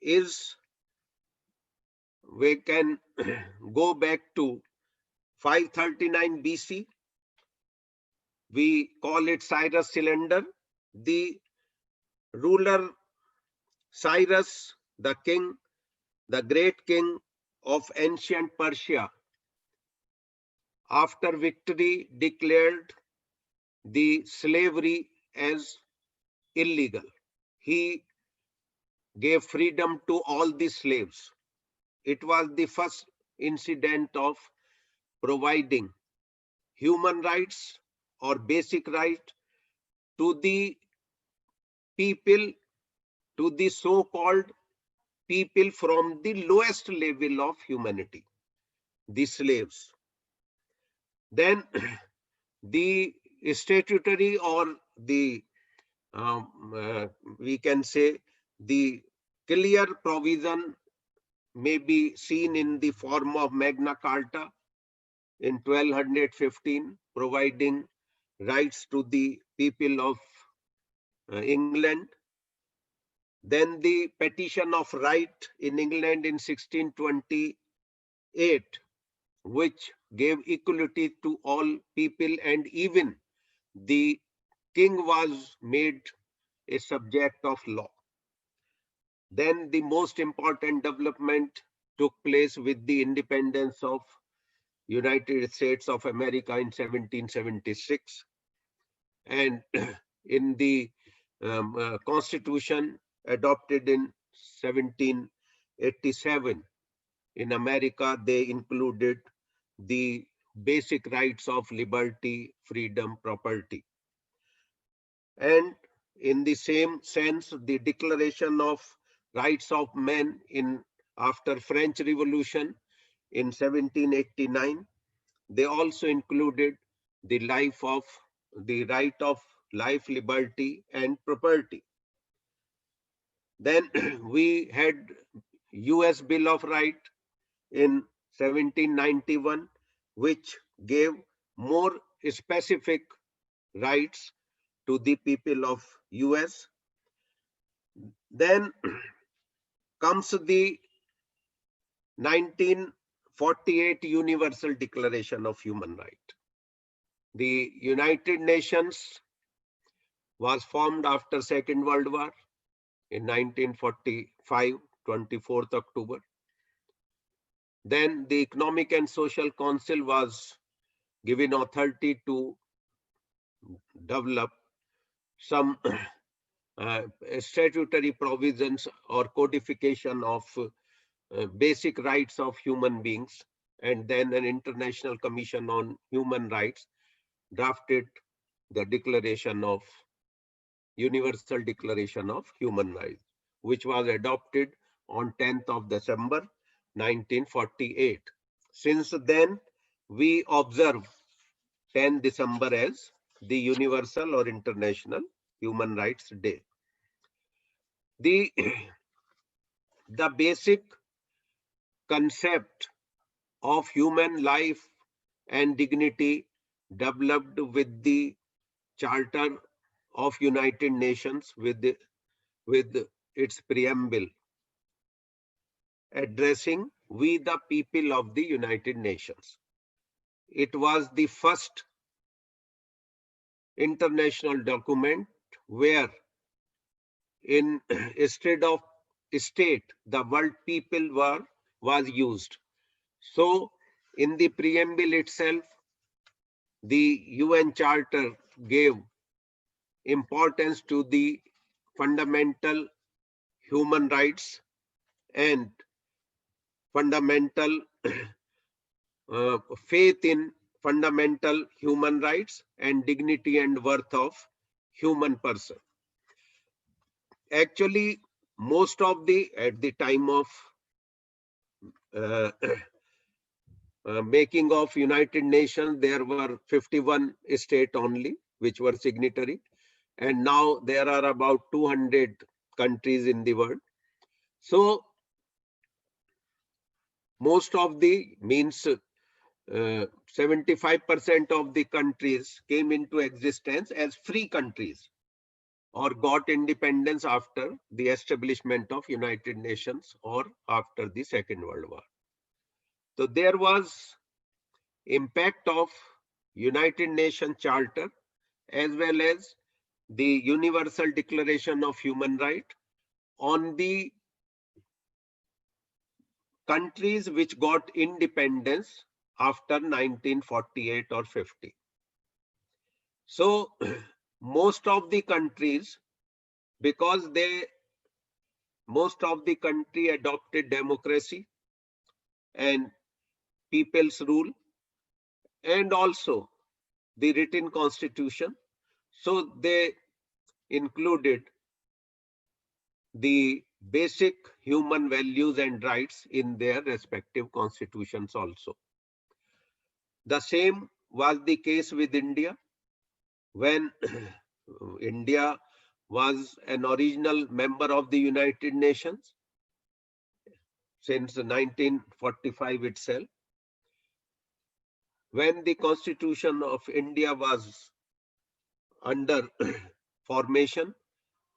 is, we can go back to 539 BC. We call it Cyrus Cylinder. The ruler Cyrus, the king, the great king of ancient Persia, after victory declared the slavery as illegal. He gave freedom to all the slaves. It was the first incident of providing human rights or basic right to the people, to the so-called people from the lowest level of humanity, the slaves. Then the statutory or the we can say the clear provision may be seen in the form of Magna Carta in 1215, providing rights to the people of England. Then the Petition of Right in England in 1628, which gave equality to all people, and even the king was made a subject of law. Then the most important development took place with the independence of United States of America in 1776, and in the Constitution adopted in 1787, In America, they included the basic rights of liberty, freedom, property. And in the same sense, the Declaration of Rights of Men after French Revolution in 1789, they also included the right of life, liberty, and property. Then we had US Bill of Rights in 1791, which gave more specific rights to the people of US. Then comes the 1948 Universal Declaration of Human Rights. The United Nations was formed after Second World War in 1945, 24th October. Then the Economic and Social Council was given authority to develop some statutory provisions or codification of basic rights of human beings, and then an International Commission on Human Rights drafted the Universal Declaration of Human Rights, which was adopted on 10th of December 1948. Since then, we observe 10 December as the Universal or International Human Rights Day. The basic concept of human life and dignity developed with the Charter of United Nations, with its preamble addressing "We the people of the United Nations." It was the first international document where instead of state, the word people was used. So in the preamble itself, the UN Charter gave importance to the fundamental human rights and fundamental faith in fundamental human rights and dignity and worth of human person. Actually, at the time of making of United Nations, there were 51 states only which were signatory, and now there are about 200 countries in the world. So most of the 75% of the countries came into existence as free countries or got independence after the establishment of United Nations or after the Second World War. So there was impact of United Nations Charter as well as the Universal Declaration of Human Rights on the countries which got independence after 1948 or 50. So most of the countries, because most of the country adopted democracy and people's rule and also the written constitution, so they included the basic human values and rights in their respective constitutions also. The same was the case with India. When India was an original member of the United Nations since 1945 itself. When the Constitution of India was under formation,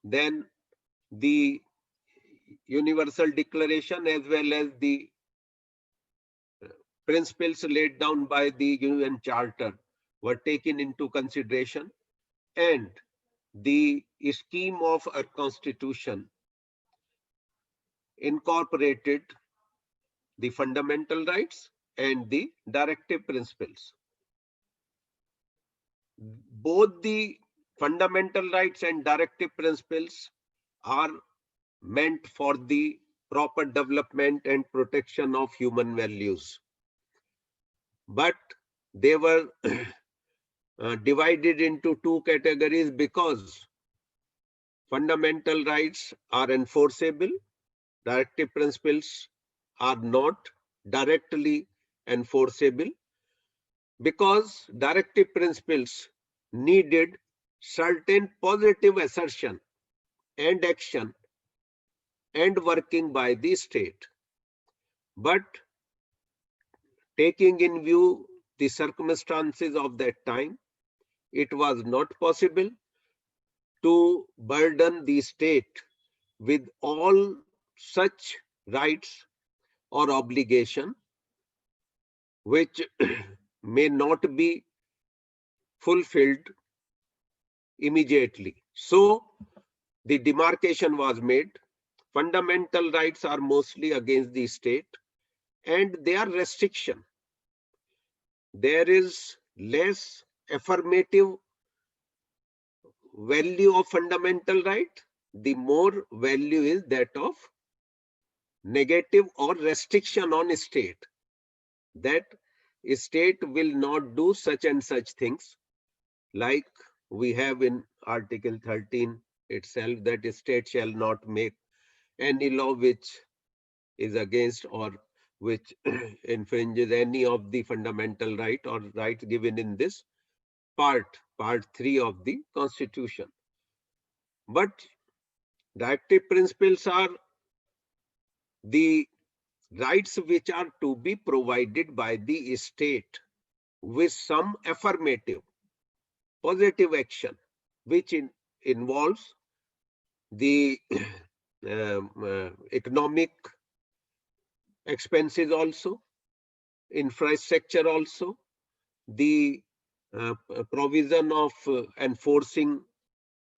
then the Universal Declaration as well as the principles laid down by the UN Charter were taken into consideration, and the scheme of a constitution incorporated the fundamental rights and the directive principles. Both the fundamental rights and directive principles are meant for the proper development and protection of human values. But they were divided into two categories because fundamental rights are enforceable, directive principles are not directly enforceable, because directive principles needed certain positive assertion and action and working by the state. But taking in view the circumstances of that time, it was not possible to burden the state with all such rights or obligation which may not be fulfilled immediately. So the demarcation was made. Fundamental rights are mostly against the state and they are restriction. There is less affirmative value of fundamental right, the more value is that of negative or restriction on state, that state will not do such and such things, like we have in Article 13 itself, that state shall not make any law which is against or which infringes any of the fundamental right or rights given in this part 3 of the Constitution. But directive principles are the rights which are to be provided by the state with some affirmative, positive action, which involves the economic expenses also, infrastructure also, the provision of enforcing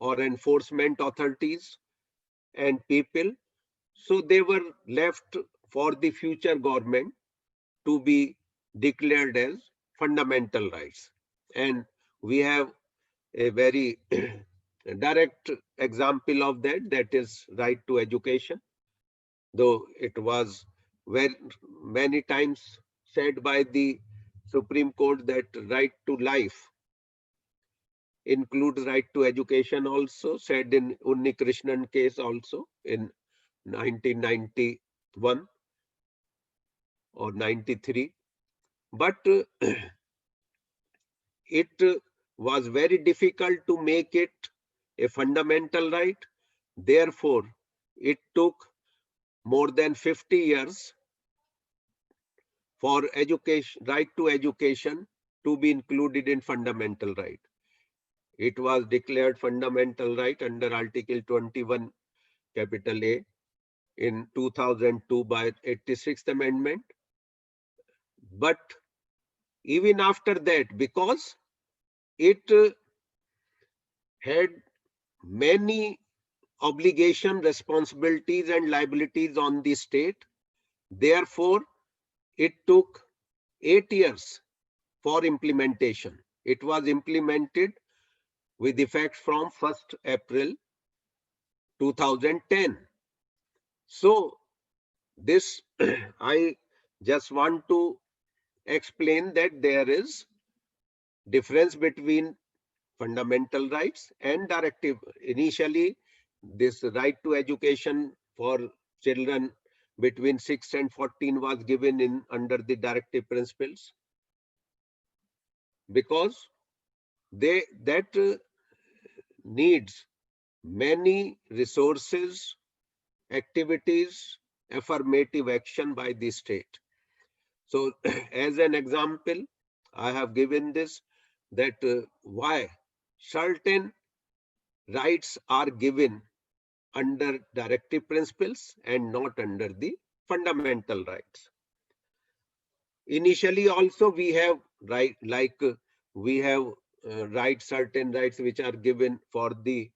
or enforcement authorities and people. So they were left for the future government to be declared as fundamental rights. And we have a very direct example of that, that is right to education. Though it was very many times said by the Supreme Court that right to life includes right to education also, said in Unni Krishnan case also in 1991 or 93. But it was very difficult to make it a fundamental right. Therefore, it took more than 50 years for education, right to education to be included in fundamental right. It was declared fundamental right under Article 21, capital A, in 2002 by 86th Amendment. But even after that, because it had many obligation, responsibilities and liabilities on the state, therefore it took 8 years for implementation. It was implemented with effect from 1st April 2010. So this I just want to explain that there is difference between fundamental rights and directive. Initially, this right to education for children between 6 and 14 was given in under the directive principles, because that needs many resources, activities, affirmative action by the state. So as an example, I have given this, that why certain rights are given under directive principles and not under the fundamental rights. Initially also we have right, like we have certain rights which are given for the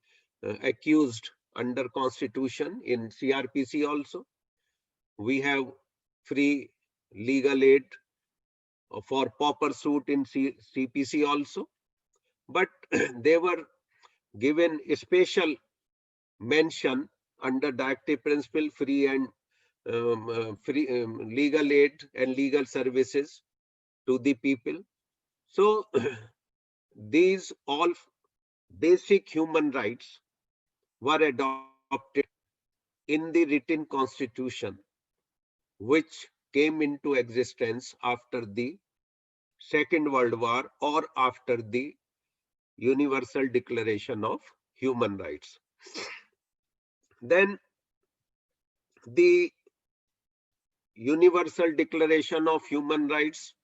accused under Constitution in CRPC also. We have free legal aid for pauper suit in CPC also. But they were given a special mention under directive principle, free and free legal aid and legal services to the people. So these all basic human rights were adopted in the written constitution, which came into existence after the Second World War or after the Universal Declaration of Human Rights. Then the Universal Declaration of Human Rights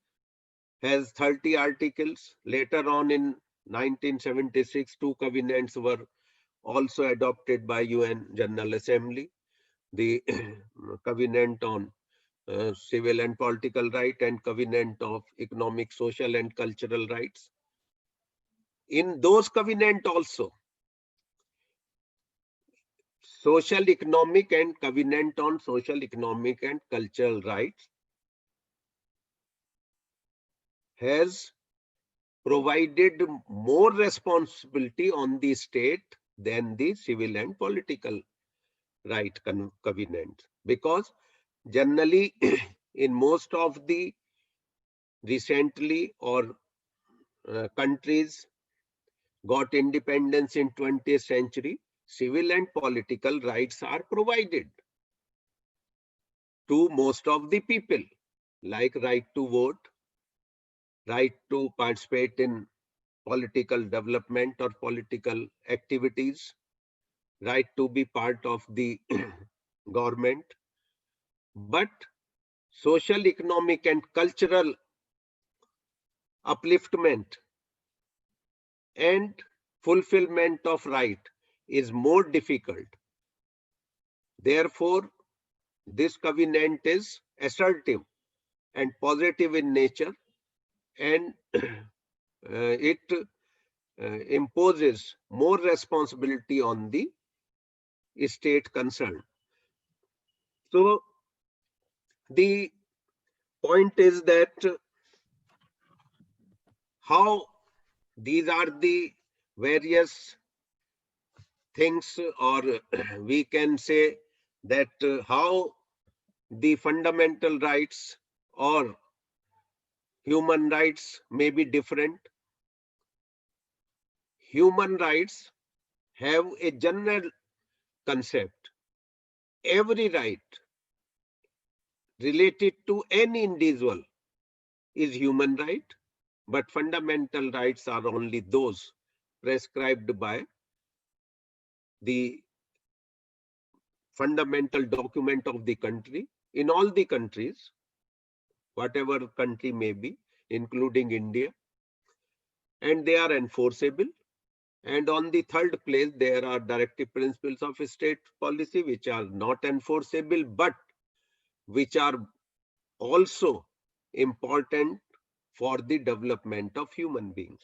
has 30 articles. Later on in 1976, 2 covenants were also adopted by UN General Assembly. The Covenant on Civil and Political Right and Covenant of Economic, Social and Cultural Rights. In those covenant also, social, economic and covenant on social, economic and cultural rights has provided more responsibility on the state than the civil and political right covenant, because generally in most of the recently or countries got independence in 20th century, civil and political rights are provided to most of the people, like right to vote, right to participate in political development or political activities, right to be part of the government. But social, economic and cultural upliftment and fulfillment of right is more difficult. Therefore, this covenant is assertive and positive in nature, and it imposes more responsibility on the state concerned. So the point is that how these are the various things, or we can say that how the fundamental rights or human rights may be different. Human rights have a general concept. Every right related to any individual is human right, but fundamental rights are only those prescribed by the fundamental document of the country. In all the countries, whatever country may be, including India, and they are enforceable. And on the third place, there are directive principles of state policy which are not enforceable, but which are also important for the development of human beings.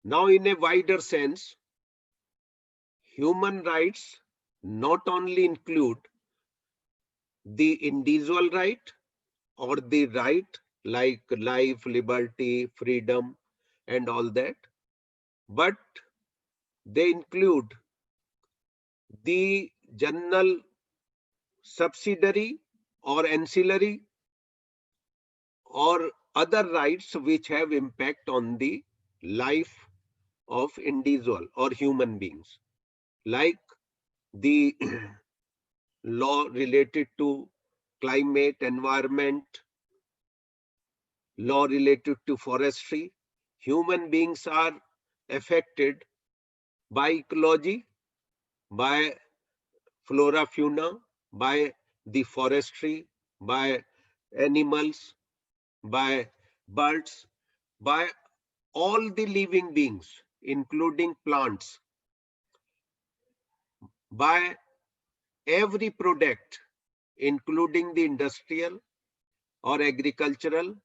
Now, in a wider sense, human rights not only include the individual right or the right like life, liberty, freedom, and all that, but they include the general subsidiary or ancillary or other rights which have impact on the life of individual or human beings, like the law related to climate, environment, law related to forestry. Human beings are affected by ecology, by flora, fauna, by the forestry, by animals, by birds, by all the living beings, including plants, by every product, including the industrial or agricultural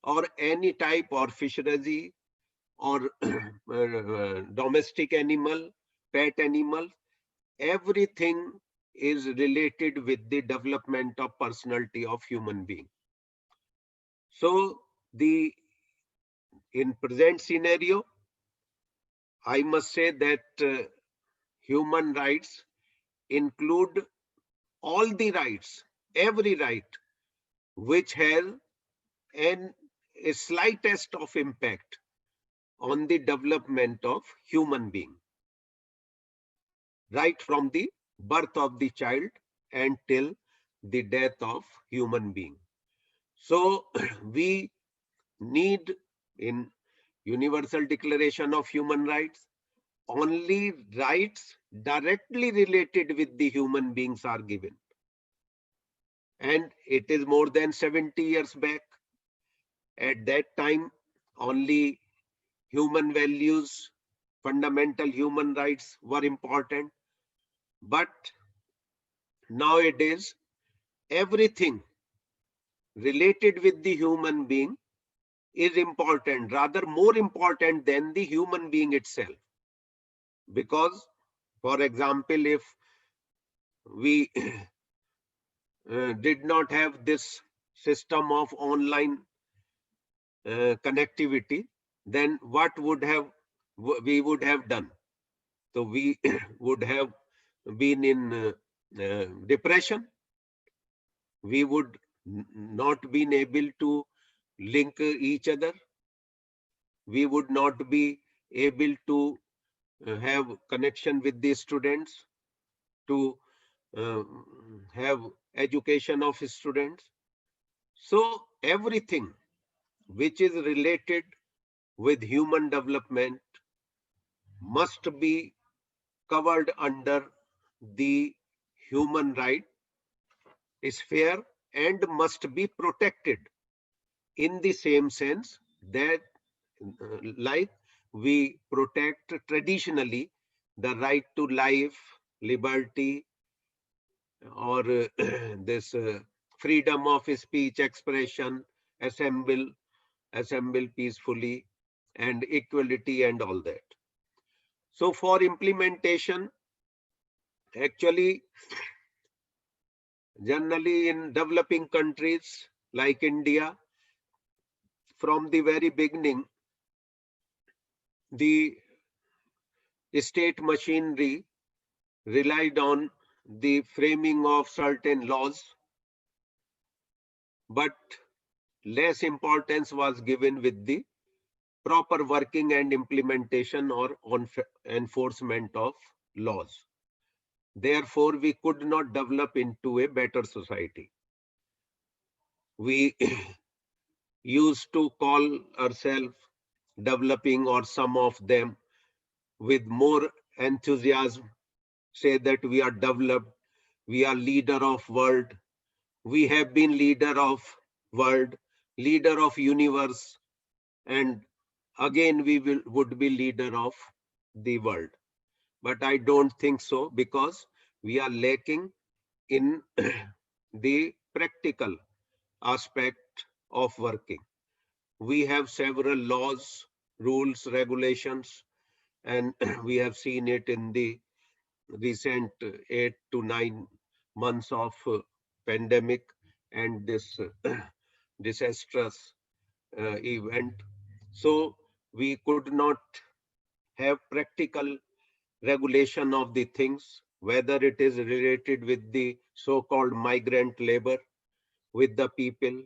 or any type or fishery or domestic animal, pet animal. Everything is related with the development of personality of human being. So in present scenario, I must say that human rights include all the rights, every right which has a slightest of impact on the development of human being, right from the birth of the child and till the death of human being. So we need in Universal Declaration of Human Rights, only rights directly related with the human beings are given. And it is more than 70 years back. At that time, only human values, fundamental human rights were important. But nowadays, everything related with the human being is important, rather more important than the human being itself. Because, for example, if we did not have this system of online connectivity, then what we would have done? So we would have been in depression. We would not been able to link each other. We would not be able to have connection with the students, to have education of students. So everything which is related with human development must be covered under the human right sphere and must be protected in the same sense that like we protect traditionally the right to life, liberty, or this freedom of speech, expression, assemble peacefully, and equality and all that. So for implementation, actually, generally in developing countries like India, from the very beginning, the state machinery relied on the framing of certain laws, but less importance was given with the proper working and implementation or enforcement of laws. Therefore, we could not develop into a better society. We used to call ourselves developing, or some of them with more enthusiasm say that we are developed, we are leader of world, we have been leader of world, leader of universe, and again we would be leader of the world. But I don't think so, because we are lacking in the practical aspect of working. We have several laws, rules, regulations, and we have seen it in the recent 8 to 9 months of pandemic and this disastrous event. So we could not have practical regulation of the things, whether it is related with the so-called migrant labor, with the people,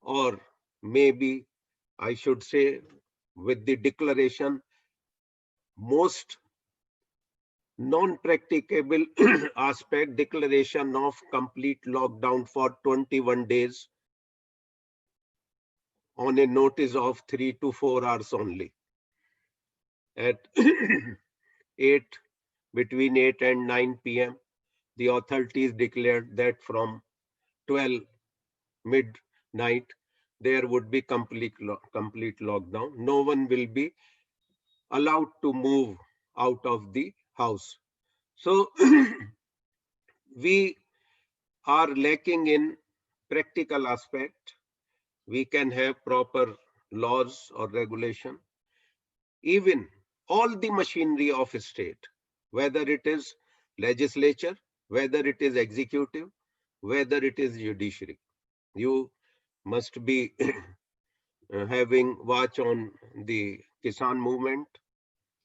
or maybe I should say with the declaration, most non-practicable aspect, declaration of complete lockdown for 21 days on a notice of 3 to 4 hours only. At 8, between 8 and 9 p.m., the authorities declared that from 12 midnight, there would be complete lockdown. No one will be allowed to move out of the house. So we are lacking in practical aspect. We can have proper laws or regulation. Even all the machinery of a state, whether it is legislature, whether it is executive, whether it is judiciary, you must be having watch on the Kisan movement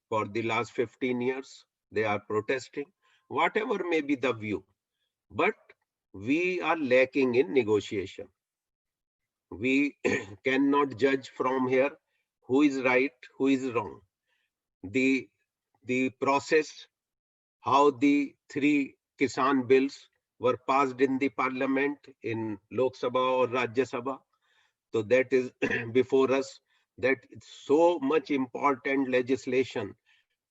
for the last 15 years. They are protesting, whatever may be the view. But we are lacking in negotiation. We cannot judge from here who is right, who is wrong. The process, how the three Kisan bills were passed in the parliament, in Lok Sabha or Rajya Sabha. So that is before us, that so much important legislation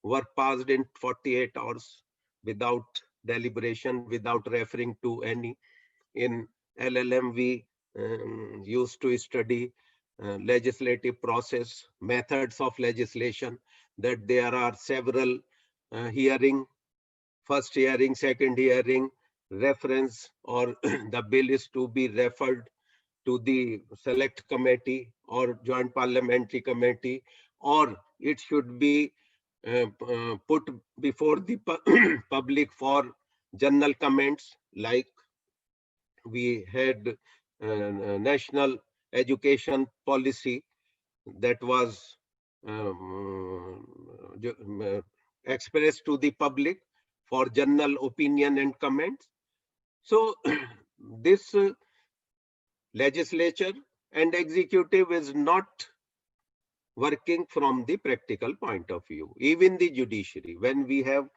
were passed in 48 hours without deliberation, without referring to any. In LLM, we used to study legislative process, methods of legislation, that there are several hearing, first hearing, second hearing, reference, or the bill is to be referred to the select committee or joint parliamentary committee, or it should be put before the public for general comments, like we had national education policy that was expressed to the public for general opinion and comments. So this legislature and executive is not working from the practical point of view. Even the judiciary, when we have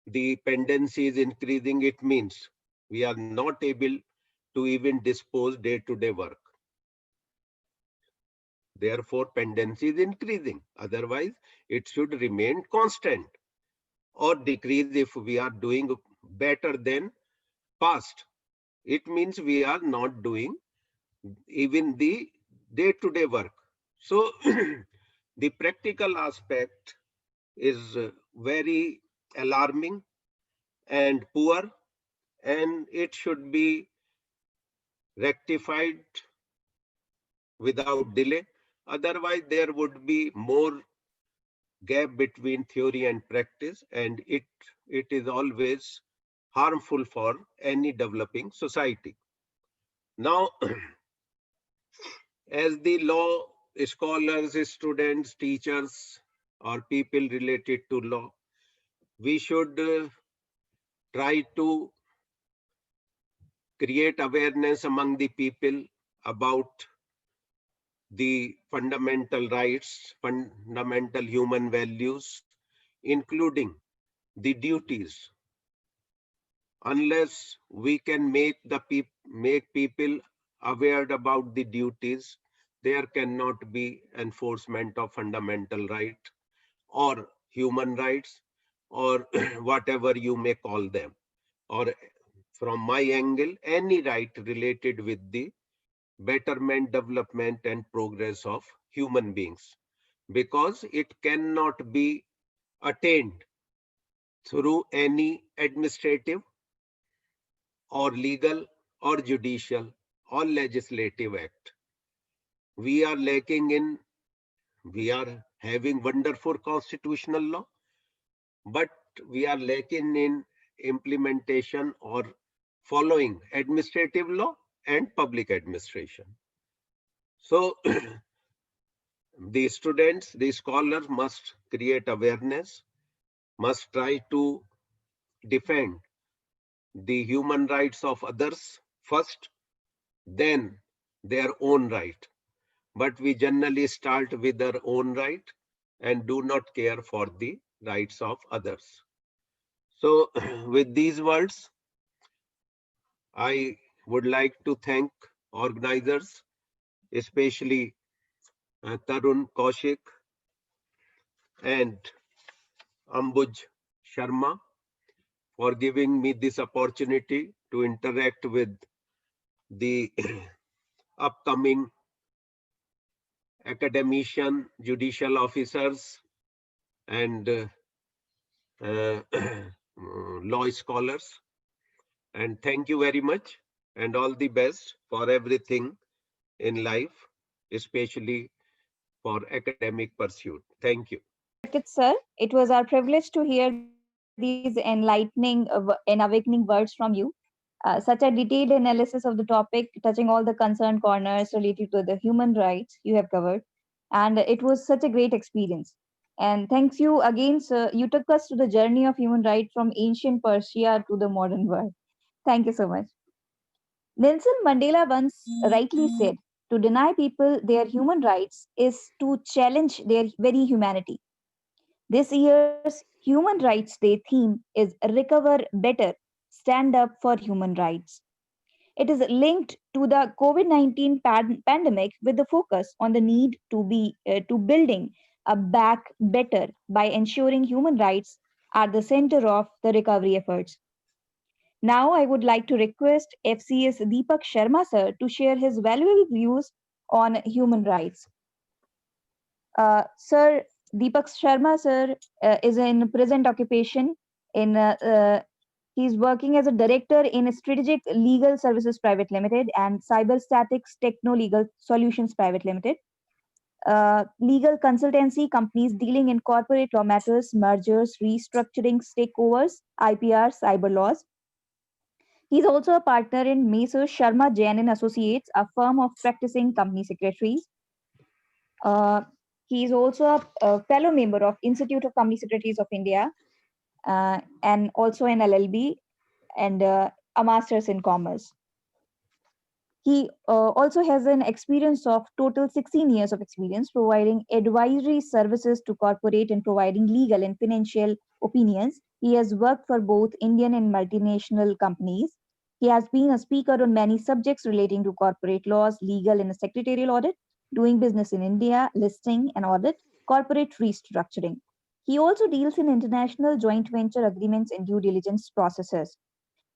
the pendency is increasing, it means we are not able to even dispose day-to-day work. Therefore, pendency is increasing. Otherwise, it should remain constant or decrease if we are doing better than past. It means we are not doing even the day-to-day work. So the practical aspect is very alarming and poor, and it should be rectified without delay. Otherwise, there would be more gap between theory and practice, and it is always harmful for any developing society. Now, as the law scholars, students, teachers, or people related to law, we should try to create awareness among the people about the fundamental rights, fundamental human values, including the duties. Unless we can make people aware about the duties, there cannot be enforcement of fundamental right or human rights, or whatever you may call them, or from my angle, any right related with the betterment, development, and progress of human beings, because it cannot be attained through any administrative or legal or judicial or legislative act. We are lacking in, we are having wonderful constitutional law, but we are lacking in implementation or following administrative law and public administration. So the students, the scholars must create awareness, must try to defend the human rights of others first, then their own right. But we generally start with our own right and do not care for the rights of others. So with these words, I would like to thank organizers, especially Tarun Kaushik and Ambuj Sharma, for giving me this opportunity to interact with the upcoming academician, judicial officers, and law scholars. And thank you very much, and all the best for everything in life, especially for academic pursuit. Thank you. Sir, it was our privilege to hear these enlightening and awakening words from you. Such a detailed analysis of the topic, touching all the concerned corners related to the human rights you have covered. And it was such a great experience. And thanks you again, sir. You took us to the journey of human rights from ancient Persia to the modern world. Thank you so much. Nelson Mandela once rightly said, to deny people their human rights is to challenge their very humanity. This year's Human Rights Day theme is Recover Better, Stand Up for Human Rights. It is linked to the COVID-19 pandemic with the focus on the need to building a back better by ensuring human rights are the center of the recovery efforts. Now I would like to request FCS Deepak Sharma sir to share his valuable views on human rights. Sir Deepak Sharma sir is in present occupation in he's working as a director in Strategic Legal Services Private Limited and Cyberstatics Techno Legal Solutions Private Limited. Legal consultancy companies dealing in corporate law matters, mergers, restructuring, takeovers, IPR, cyber laws. He's also a partner in Messrs. Sharma Jain and Associates, a firm of practicing company secretaries. Uh, he is also a fellow member of Institute of Company Secretaries of India and also an LLB and a master's in commerce. He also has an experience of total 16 years of experience providing advisory services to corporate and providing legal and financial opinions. He has worked for both Indian and multinational companies. He has been a speaker on many subjects relating to corporate laws, legal and secretarial audit, doing business in India, listing and audit, corporate restructuring. He also deals in international joint venture agreements and due diligence processes.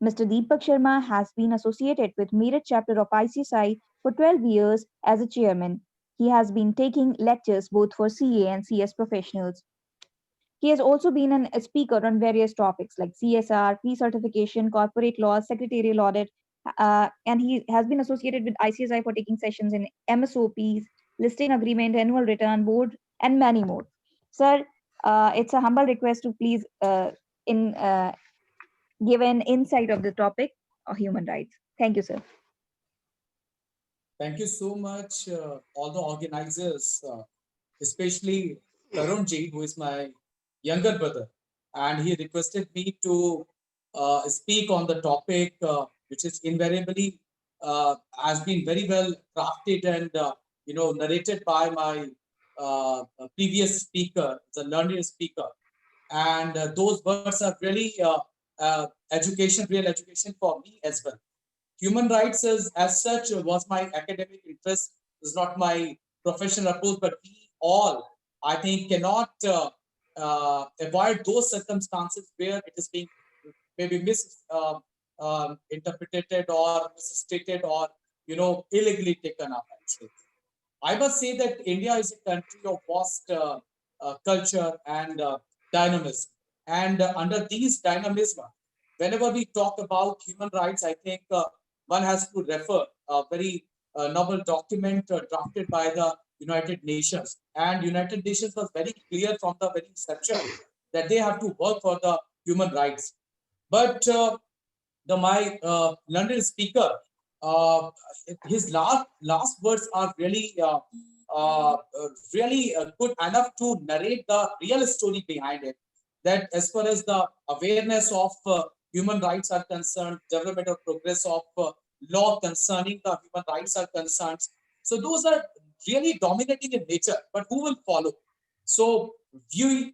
Mr. Deepak Sharma has been associated with Meerut chapter of ICSI for 12 years as a chairman. He has been taking lectures both for CA and CS professionals. He has also been a speaker on various topics like CSR, pre-certification, corporate law, secretarial audit, and he has been associated with ICSI for taking sessions in MSOPs, listing agreement, annual return board, and many more. Sir, it's a humble request to please in give an insight of the topic of human rights. Thank you, sir. Thank you so much, all the organizers, especially Tarun Ji, who is my younger brother, and he requested me to speak on the topic, which is invariably has been very well crafted and narrated by my previous speaker, the learned speaker, and those words are really education, real education for me as well. Human rights as such was my academic interest, is not my professional approach, but we all, I think, cannot avoid those circumstances where it is being maybe misinterpreted or misstated or illegally taken up. Actually, I must say that India is a country of vast culture and dynamism, and under these dynamism, whenever we talk about human rights, I think one has to refer a very novel document drafted by the United Nations. And United Nations was very clear from the very inception that they have to work for the human rights. But my London speaker, his last words are really good enough to narrate the real story behind it. That as far as the awareness of human rights are concerned, development of progress of law concerning the human rights are concerned. So those are really dominating in nature, but who will follow? So you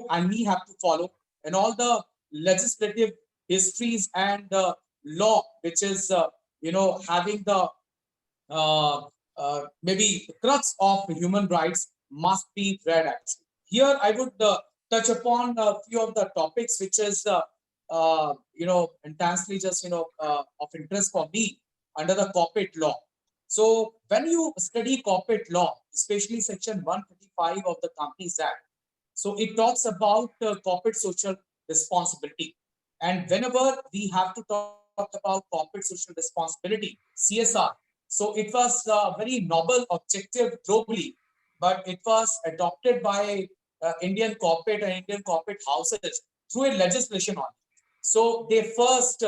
and me have to follow, and all the legislative histories and law, which is having the maybe the crux of human rights must be read. Actually, here I would touch upon a few of the topics which is intensely just of interest for me under the corporate law. So when you study corporate law, especially section 135 of the Companies Act, so it talks about corporate social responsibility. And whenever we have to talk about corporate social responsibility, CSR, so it was a very noble objective globally, but it was adopted by Indian corporate and Indian corporate houses through a legislation on it. So they first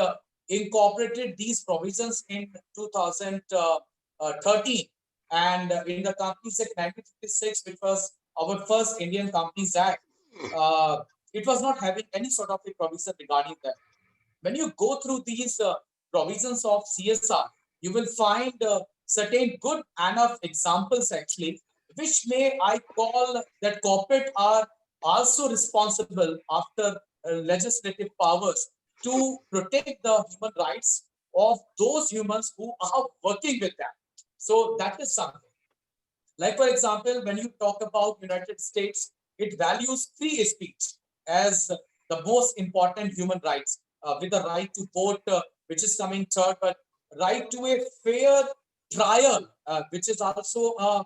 incorporated these provisions in 2013, and in the Companies Act 1956, which was our first Indian Companies Act, it was not having any sort of a provision regarding that. When you go through these provisions of CSR, you will find certain good enough examples actually, which may I call that corporate are also responsible after legislative powers to protect the human rights of those humans who are working with them. So that is something. Like for example, when you talk about United States, it values free speech as the most important human rights, with the right to vote, which is coming third, but right to a fair trial, which is also a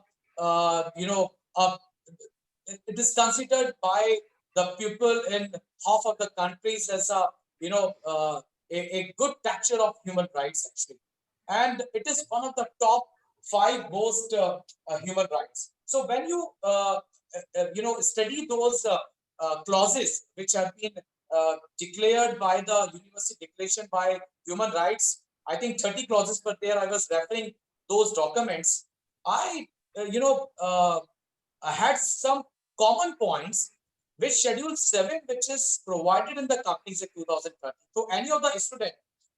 it is considered by the people in half of the countries as a a good texture of human rights actually, and it is one of the top five most human rights. So when you study those clauses which have been declared by the Universal Declaration by Human Rights, I think 30 clauses were there. I was referring those documents. I had some common points with Schedule 7, which is provided in the Companies Act 2013. So any of the student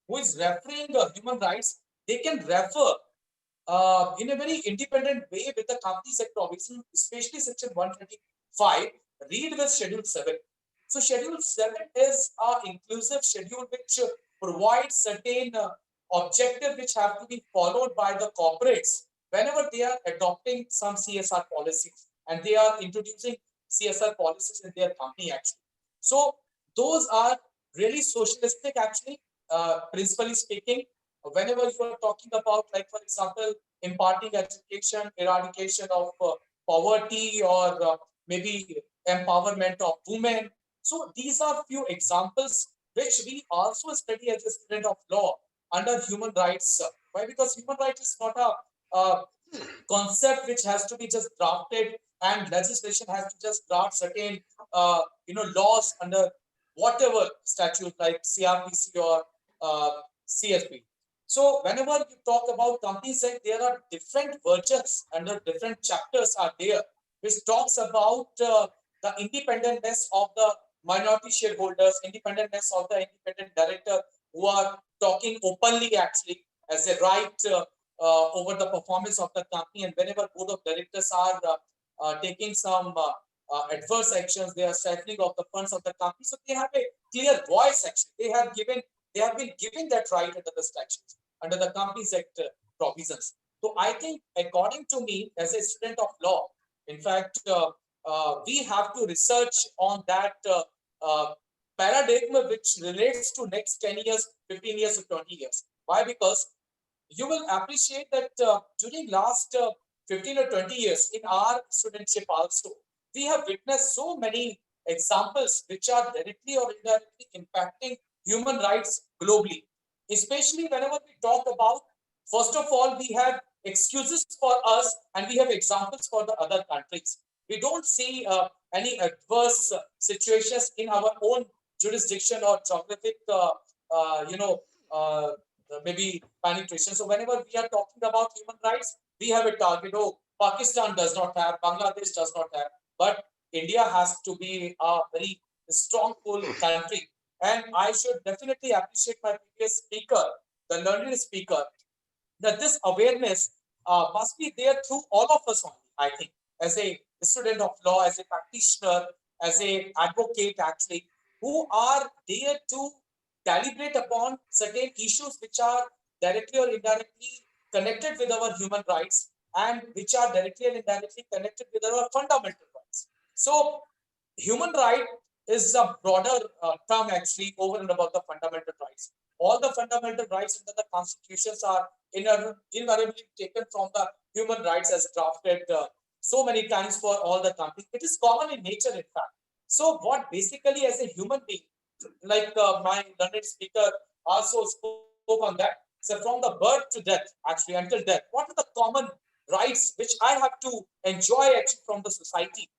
who is referring human rights, they can refer in a very independent way with the Companies Act provision, especially Section 125, read with Schedule 7. So Schedule 7 is an inclusive schedule which provides certain objectives which have to be followed by the corporates whenever they are adopting some CSR policies and they are introducing CSR policies in their company actually. So those are really socialistic actually, principally speaking. Whenever you are talking about, like for example, imparting education, eradication of poverty, or maybe empowerment of women. So these are few examples which we also study as a student of law under human rights. Why? Because human rights is not a concept which has to be just drafted and legislation has to just draft certain laws under whatever statute like CRPC or CSP. So whenever you talk about Companies Act, there are different versions under different chapters are there, which talks about the independentness of the minority shareholders, independentness of the independent director who are talking openly actually as a right over the performance of the company. And whenever board of directors are taking some adverse actions, they are siphoning of the funds of the company. So they have a clear voice actually. They have been given that right under the statutes, under the Companies Act provisions. So I think, according to me, as a student of law, in fact, we have to research on that paradigm which relates to next 10 years, 15 years, or 20 years. Why? Because you will appreciate that during last 15 or 20 years in our studentship also, we have witnessed so many examples which are directly or indirectly impacting human rights globally. Especially whenever we talk about, first of all, we have excuses for us and we have examples for the other countries. We don't see any adverse situations in our own jurisdiction or geographic, maybe penetration. So whenever we are talking about human rights, we have a target. Oh, Pakistan does not have, Bangladesh does not have, but India has to be a very strong, full country. And I should definitely appreciate my previous speaker, the learned speaker, that this awareness must be there through all of us only, I think, as a student of law, as a practitioner, as a advocate, actually, who are there to deliberate upon certain issues which are directly or indirectly connected with our human rights and which are directly and indirectly connected with our fundamental rights. So human right is a broader term actually over and above the fundamental rights. All the fundamental rights under the constitutions are invariably taken from the human rights as drafted so many times for all the countries. It is common in nature, in fact. So what basically as a human being, like my learned speaker also spoke on that. So from the birth to death, actually until death, what are the common rights which I have to enjoy actually from the society?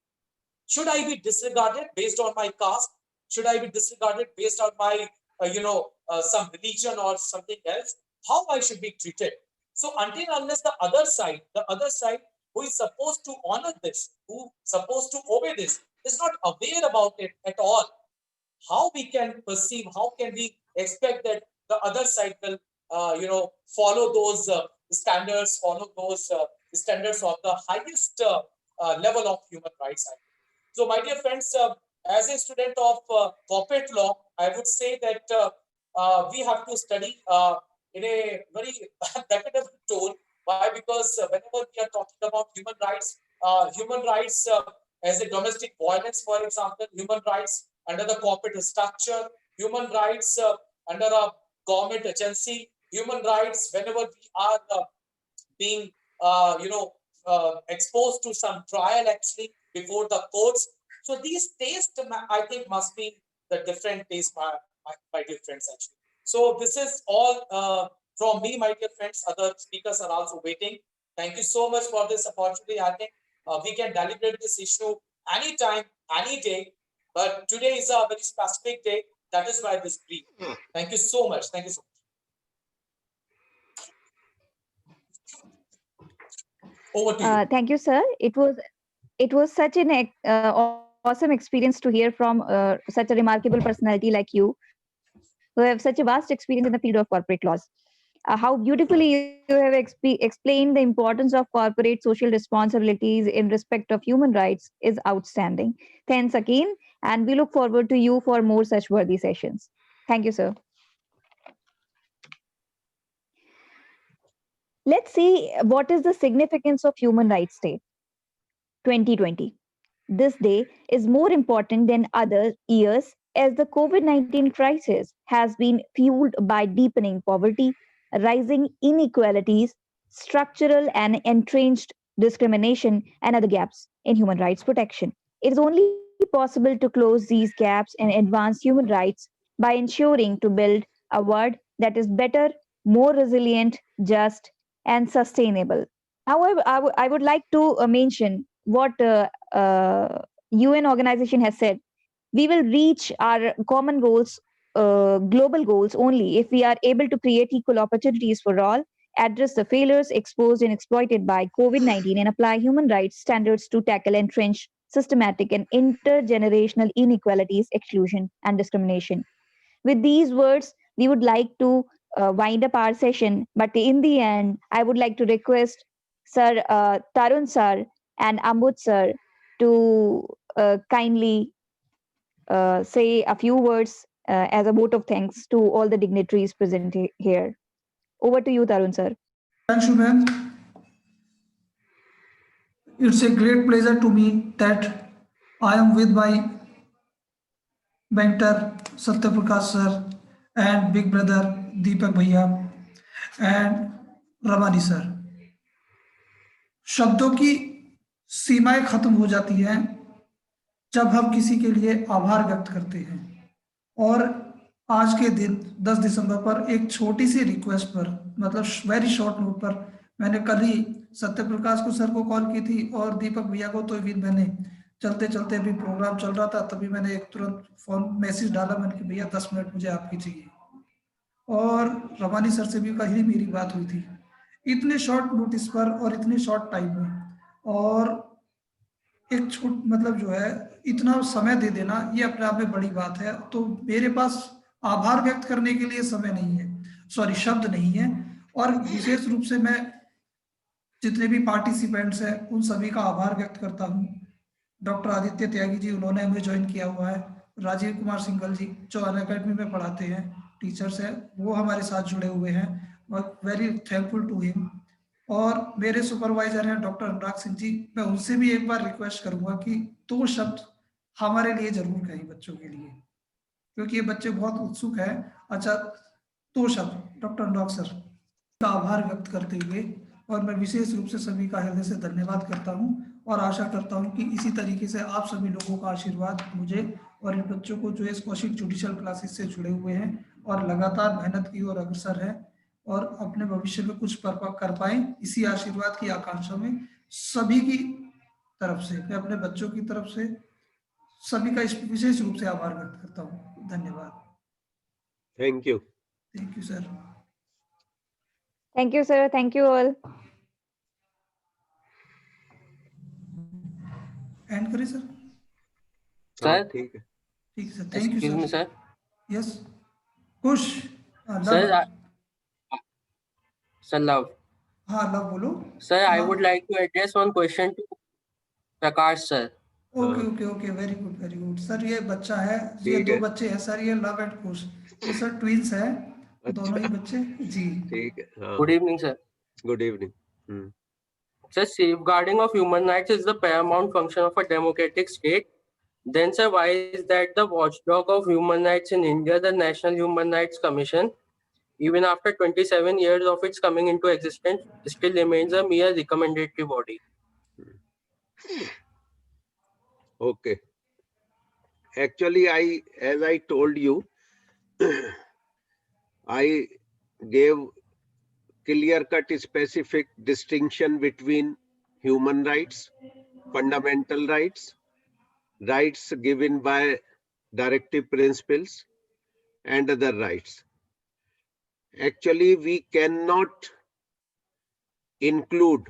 Should I be disregarded based on my caste? Should I be disregarded based on my, some religion or something else? How I should be treated? So until unless the other side who is supposed to honor this, who supposed to obey this, is not aware about it at all, how we can perceive, how can we expect that the other side will follow those standards, follow those standards of the highest level of human rights. So, my dear friends, as a student of corporate law, I would say that we have to study in a very decadent tone. Why? Because whenever we are talking about human rights as a domestic violence, for example, human rights under the corporate structure, human rights under a government agency, human rights whenever we are being, exposed to some trial actually before the courts. So these tastes, I think, must be the different taste, my dear friends, actually. So this is all from me, my dear friends. Other speakers are also waiting. Thank you so much for this opportunity. I think we can deliberate this issue anytime, any day. But today is a very specific day. That is why this brief. Thank you so much. Thank you so much. Over to you. Thank you, sir. It was such an awesome experience to hear from such a remarkable personality like you, who have such a vast experience in the field of corporate laws. How beautifully you have explained the importance of corporate social responsibilities in respect of human rights is outstanding. Thanks again, and we look forward to you for more such worthy sessions. Thank you, sir. Let's see what is the significance of Human Rights Day 2020. This day is more important than other years as the COVID 19 crisis has been fueled by deepening poverty, rising inequalities, structural and entrenched discrimination, and other gaps in human rights protection. It is only possible to close these gaps and advance human rights by ensuring to build a world that is better, more resilient, just, and sustainable. However, I would like to mention what UN organization has said. We will reach our common goals, global goals, only if we are able to create equal opportunities for all, address the failures exposed and exploited by COVID-19, and apply human rights standards to tackle entrenched, systematic, and intergenerational inequalities, exclusion, and discrimination. With these words, we would like to wind up our session, but in the end, I would like to request Sir Tarun Sir and Amut Sir to kindly say a few words as a vote of thanks to all the dignitaries present here. Over to you, Tarun Sir. Thank you, ma'am. It's a great pleasure to me that I am with my mentor Satya Prakash sir and big brother Deepak Bhaiya and Ramani sir. शब्दों की सीमाएं खत्म हो जाती हैं जब हम किसी के लिए आभार व्यक्त करते हैं और आज के दिन 10 दिसंबर पर एक छोटी सी रिक्वेस्ट पर मतलब वेरी शॉर्ट नोट पर मैंने कल ही सत्य प्रकाश को सर को कॉल की थी और दीपक भैया को तो भी मैंने चलते चलते अभी प्रोग्राम चल रहा था तभी मैंने एक तुरंत फोन मैसेज डाला मैंने कि भैया 10 मिनट मुझे आपकी चाहिए और रवानी सर से भी कहीं मेरी बात हुई थी इतने शॉर्ट नोटिस पर और इतने शॉर्ट टाइम में और एक छोट मतलब जो है इतना समय दे देना ये अपने आप में बड़ी बात है तो मेरे पास आभार व्यक्त करने के लिए समय नहीं है सॉरी शब्द नहीं है और विशेष रूप से मैं जितने भी पार्टिसिपेंट्स हैं उन सभी का आभार व्यक्त करता हूं डॉक्टर आदित्य त्यागी जी उन्होंने हमें ज्वाइन किया हुआ है राजीव कुमार सिंघल जी जो अनअकैडमी में पढ़ाते हैं टीचर्स हैं वो हमारे साथ जुड़े हुए हैं वेरी थैंकफुल टू हिम और मेरे सुपरवाइजर हैं डॉक्टर अनुराग सिंह जी मैं उनसे भी एक बार रिक्वेस्ट करूंगा कि 2 शब्द हमारे लिए जरूर कहें बच्चों के लिए क्योंकि ये बच्चे बहुत उत्सुक हैं अच्छा 2 शब्द डॉक्टर अनुराग सर का आभार व्यक्त करते हुए और मैं विशेष रूप से सभी का हृदय से धन्यवाद करता हूं और आशा करता हूं कि इसी तरीके से आप सभी लोगों का आशीर्वाद मुझे और इन बच्चों को जो इस कौशिक जुडिशियल क्लासेस से जुड़े हुए हैं और लगातार मेहनत की ओर अग्रसर है और अपने भविष्य में कुछ कर पाए इसी आशीर्वाद की आकांक्षा में सभी की तरफ से मैं अपने बच्चों की तरफ से सभी का विशेष रूप से आभार व्यक्त करता हूँ धन्यवाद thank you sir thank you sir thank you all and करें सर सर ठीक है sir thank you sir sir yes खुश सर Sir, love. हाँ लव बोलो। Sir, I love. would like to address one question to Prakash sir. Okay हाँ। Okay okay, very good very good sir. ये बच्चा है, ये ठीक दो है। बच्चे हैं सर, ये लव एंड कुश, ये सर ट्विंस है, दोनों ही अच्छा, बच्चे जी। ठीक है। हाँ, Good evening, sir. Good evening. Sir, safeguarding of human rights is the paramount function of a democratic state. Then, sir, why is that the watchdog of human rights in India, the National Human Rights Commission, even after 27 years of its coming into existence, still remains a mere recommendatory body? Okay. Actually, as I told you, I gave clear-cut specific distinction between human rights, fundamental rights, rights given by directive principles, and other rights. Actually, we cannot include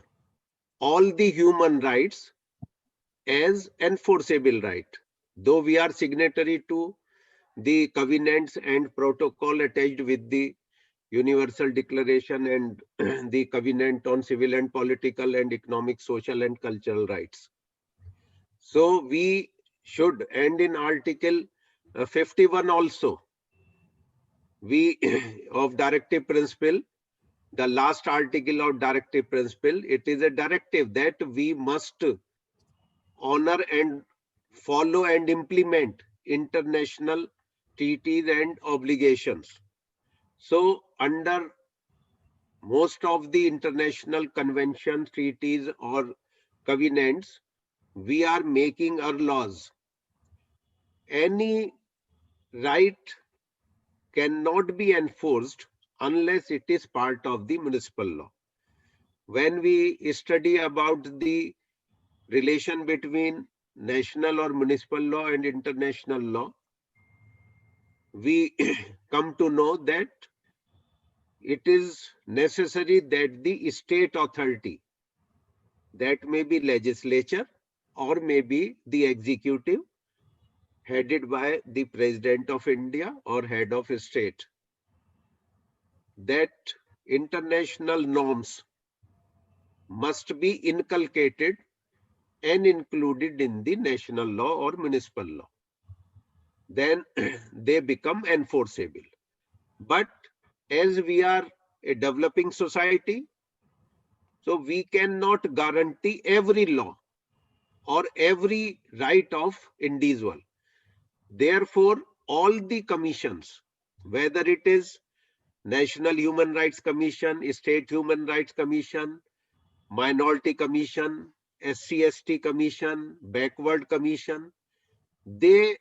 all the human rights as enforceable right, though we are signatory to the covenants and protocol attached with the Universal Declaration and the Covenant on Civil and Political and Economic, Social and Cultural Rights. So we should, and in Article 51 also, we of Directive Principle, the last article of Directive Principle, it is a directive that we must honor and follow and implement international treaties and obligations. So under most of the international conventions, treaties or covenants, we are making our laws. Any right cannot be enforced unless it is part of the municipal law. When we study about the relation between national or municipal law and international law, we come to know that it is necessary that the state authority, that may be legislature or maybe the executive, headed by the President of India or head of state, that international norms must be inculcated and included in the national law or municipal law. Then they become enforceable. But as we are a developing society, so we cannot guarantee every law or every right of individual. Therefore, all the commissions, whether it is National Human Rights Commission, State Human Rights Commission, Minority Commission, SC/ST Commission, Backward Commission, they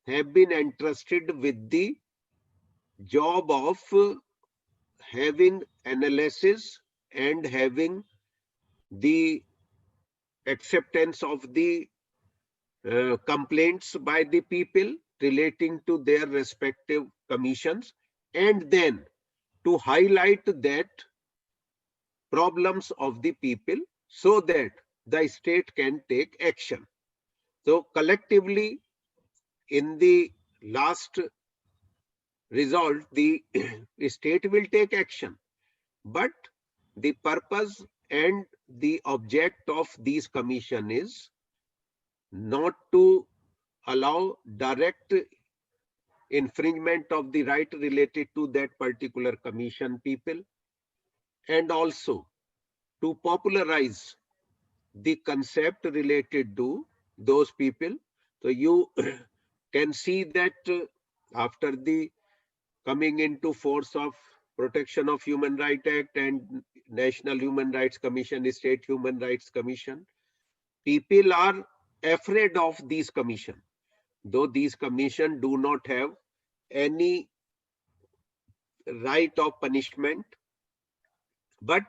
have been entrusted with the job of having analysis and having the acceptance of the complaints by the people relating to their respective commissions, and then to highlight that problems of the people so that the state can take action. So collectively, in the last result, the state will take action, but the purpose and the object of this commission is not to allow direct infringement of the right related to that particular commission people, and also to popularize the concept related to those people. So you can see that after the coming into force of Protection of Human Rights Act and National Human Rights Commission, State Human Rights Commission, people are afraid of these commission, though these commission do not have any right of punishment, but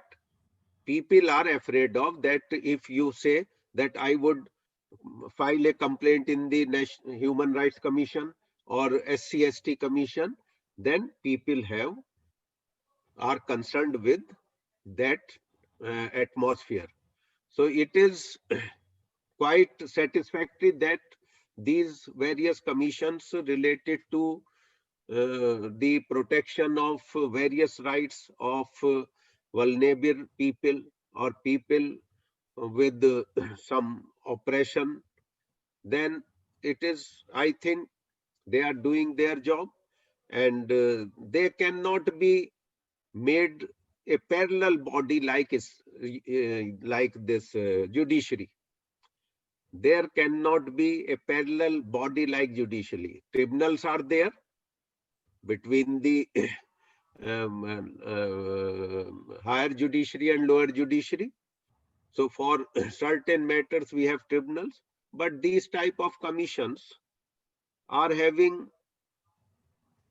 people are afraid of that. If you say that I would file a complaint in the National Human Rights Commission or SC/ST Commission, then people are concerned with that atmosphere. So it is quite satisfactory that these various commissions related to the protection of various rights of vulnerable people or people with some oppression, then it is, I think, they are doing their job, and they cannot be made a parallel body like this judiciary. There cannot be a parallel body like judiciary. Tribunals are there between the higher judiciary and lower judiciary. So for certain matters we have tribunals, but these type of commissions are having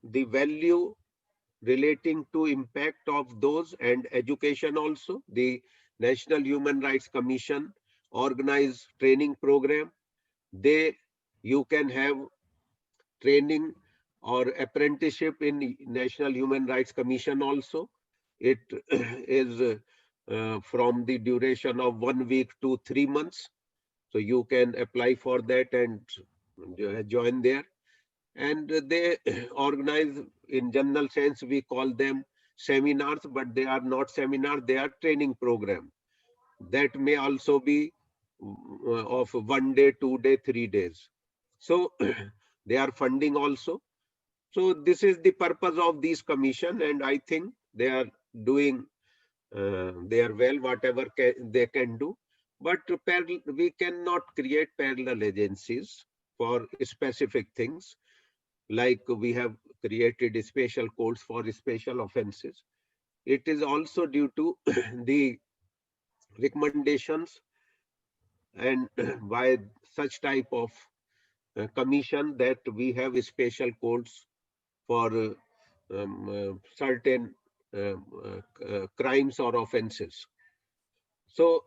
the value relating to impact of those and education also. The National Human Rights Commission organize training program. You can have training or apprenticeship in National Human Rights Commission also. It is from the duration of 1 week to 3 months. So you can apply for that and join there. And they organize, in general sense, we call them seminars, but they are not seminars, they are training program. That may also be of 1 day, 2 day, 3 days. So they are funding also. So this is the purpose of these commission, and I think they are doing their well, whatever they can do. But we cannot create parallel agencies for specific things, like we have created special codes for special offenses. It is also due to the recommendations and by such type of commission that we have special codes for certain crimes or offenses. So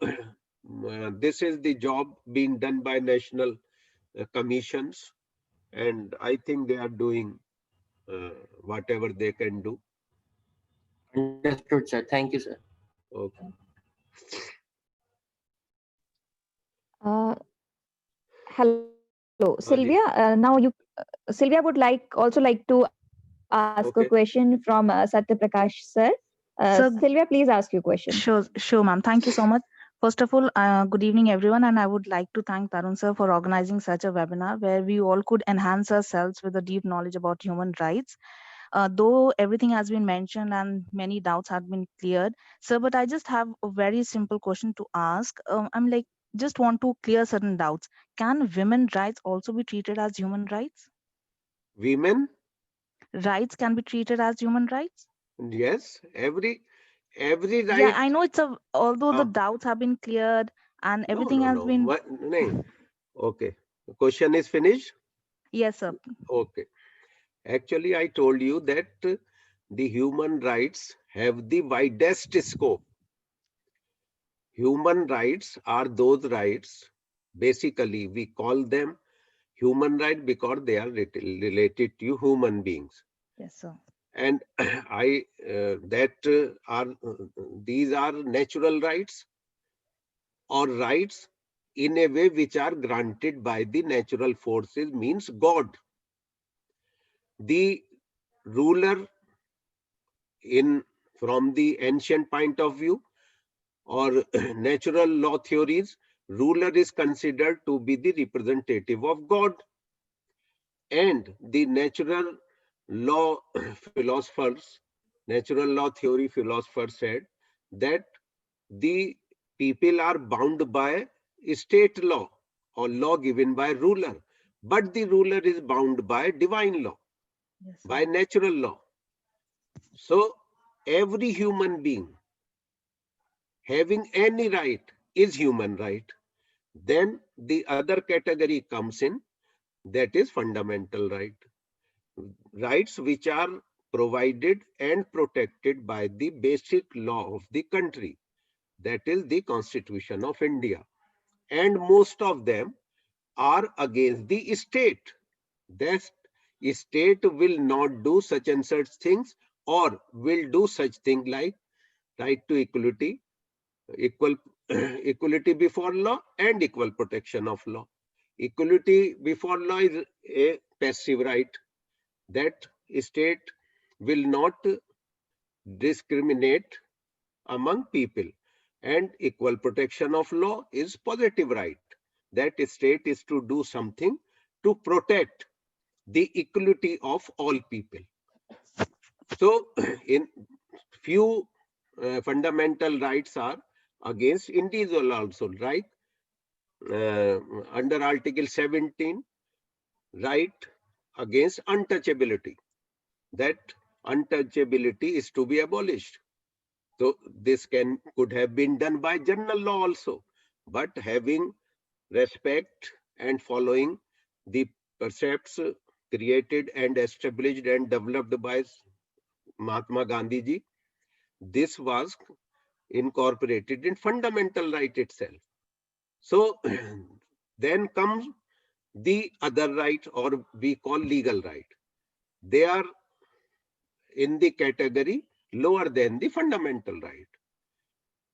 this is the job being done by national commissions, and I think they are doing whatever they can do. Understood, sir. Thank you, sir. Okay. Hello, Sylvia. Sylvia would also like to ask a Okay. question from Satyaprakash sir. Sir, Sylvia, please ask your question. Sure, ma'am. Thank you so much. First of all, good evening, everyone, and I would like to thank Tarun sir for organizing such a webinar where we all could enhance ourselves with a deep knowledge about human rights. Though everything has been mentioned and many doubts have been cleared, sir, but I just have a very simple question to ask. Just want to clear certain doubts. Can women rights also be treated as human rights? Women? Rights can be treated as human rights? Yes, every right. Yeah, I know although the doubts have been cleared and everything has been. No. Okay. The question is finished? Yes, sir. Okay. Actually, I told you that the human rights have the widest scope. Human rights are those rights, basically we call them human rights because they are related to human beings. Yes, sir. And these are natural rights or rights in a way which are granted by the natural forces, means God. The ruler, from the ancient point of view or natural law theories, ruler is considered to be the representative of God. And the natural law philosophers, natural law theory philosophers said that the people are bound by state law or law given by ruler, but the ruler is bound by divine law, yes, by natural law. So every human being having any right is human right. Then the other category comes in, that is fundamental right. Rights which are provided and protected by the basic law of the country, that is the Constitution of India. And most of them are against the state. That state will not do such and such things, or will do such thing like right to equality, equality before law and equal protection of law. Equality before law is a passive right, that state will not discriminate among people. And equal protection of law is positive right. That state is to do something to protect the equality of all people. So in few fundamental rights are against individual also, right? Under Article 17, right against untouchability. That untouchability is to be abolished. So this could have been done by general law also, but having respect and following the precepts created and established and developed by Mahatma Gandhi ji, this was incorporated in fundamental right itself. So then comes the other right, or we call legal right. They are in the category lower than the fundamental right.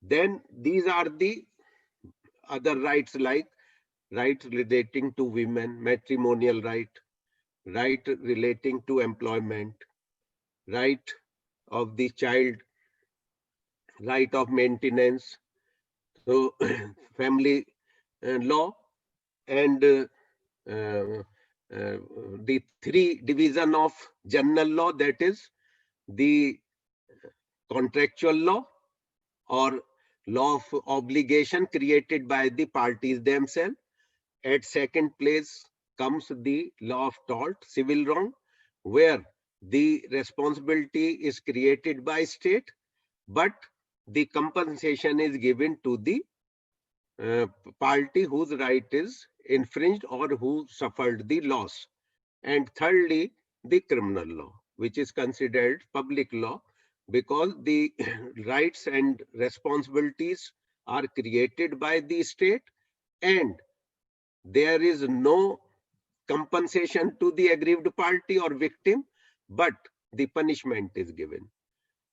Then these are the other rights, like right relating to women, matrimonial right, right relating to employment, right of the child, right of maintenance, so family law, and the three division of general law, that is the contractual law or law of obligation created by the parties themselves. At second place comes the law of tort, civil wrong, where the responsibility is created by state, but the compensation is given to the party whose right is infringed or who suffered the loss. And thirdly, the criminal law, which is considered public law, because the rights and responsibilities are created by the state, and there is no compensation to the aggrieved party or victim, but the punishment is given.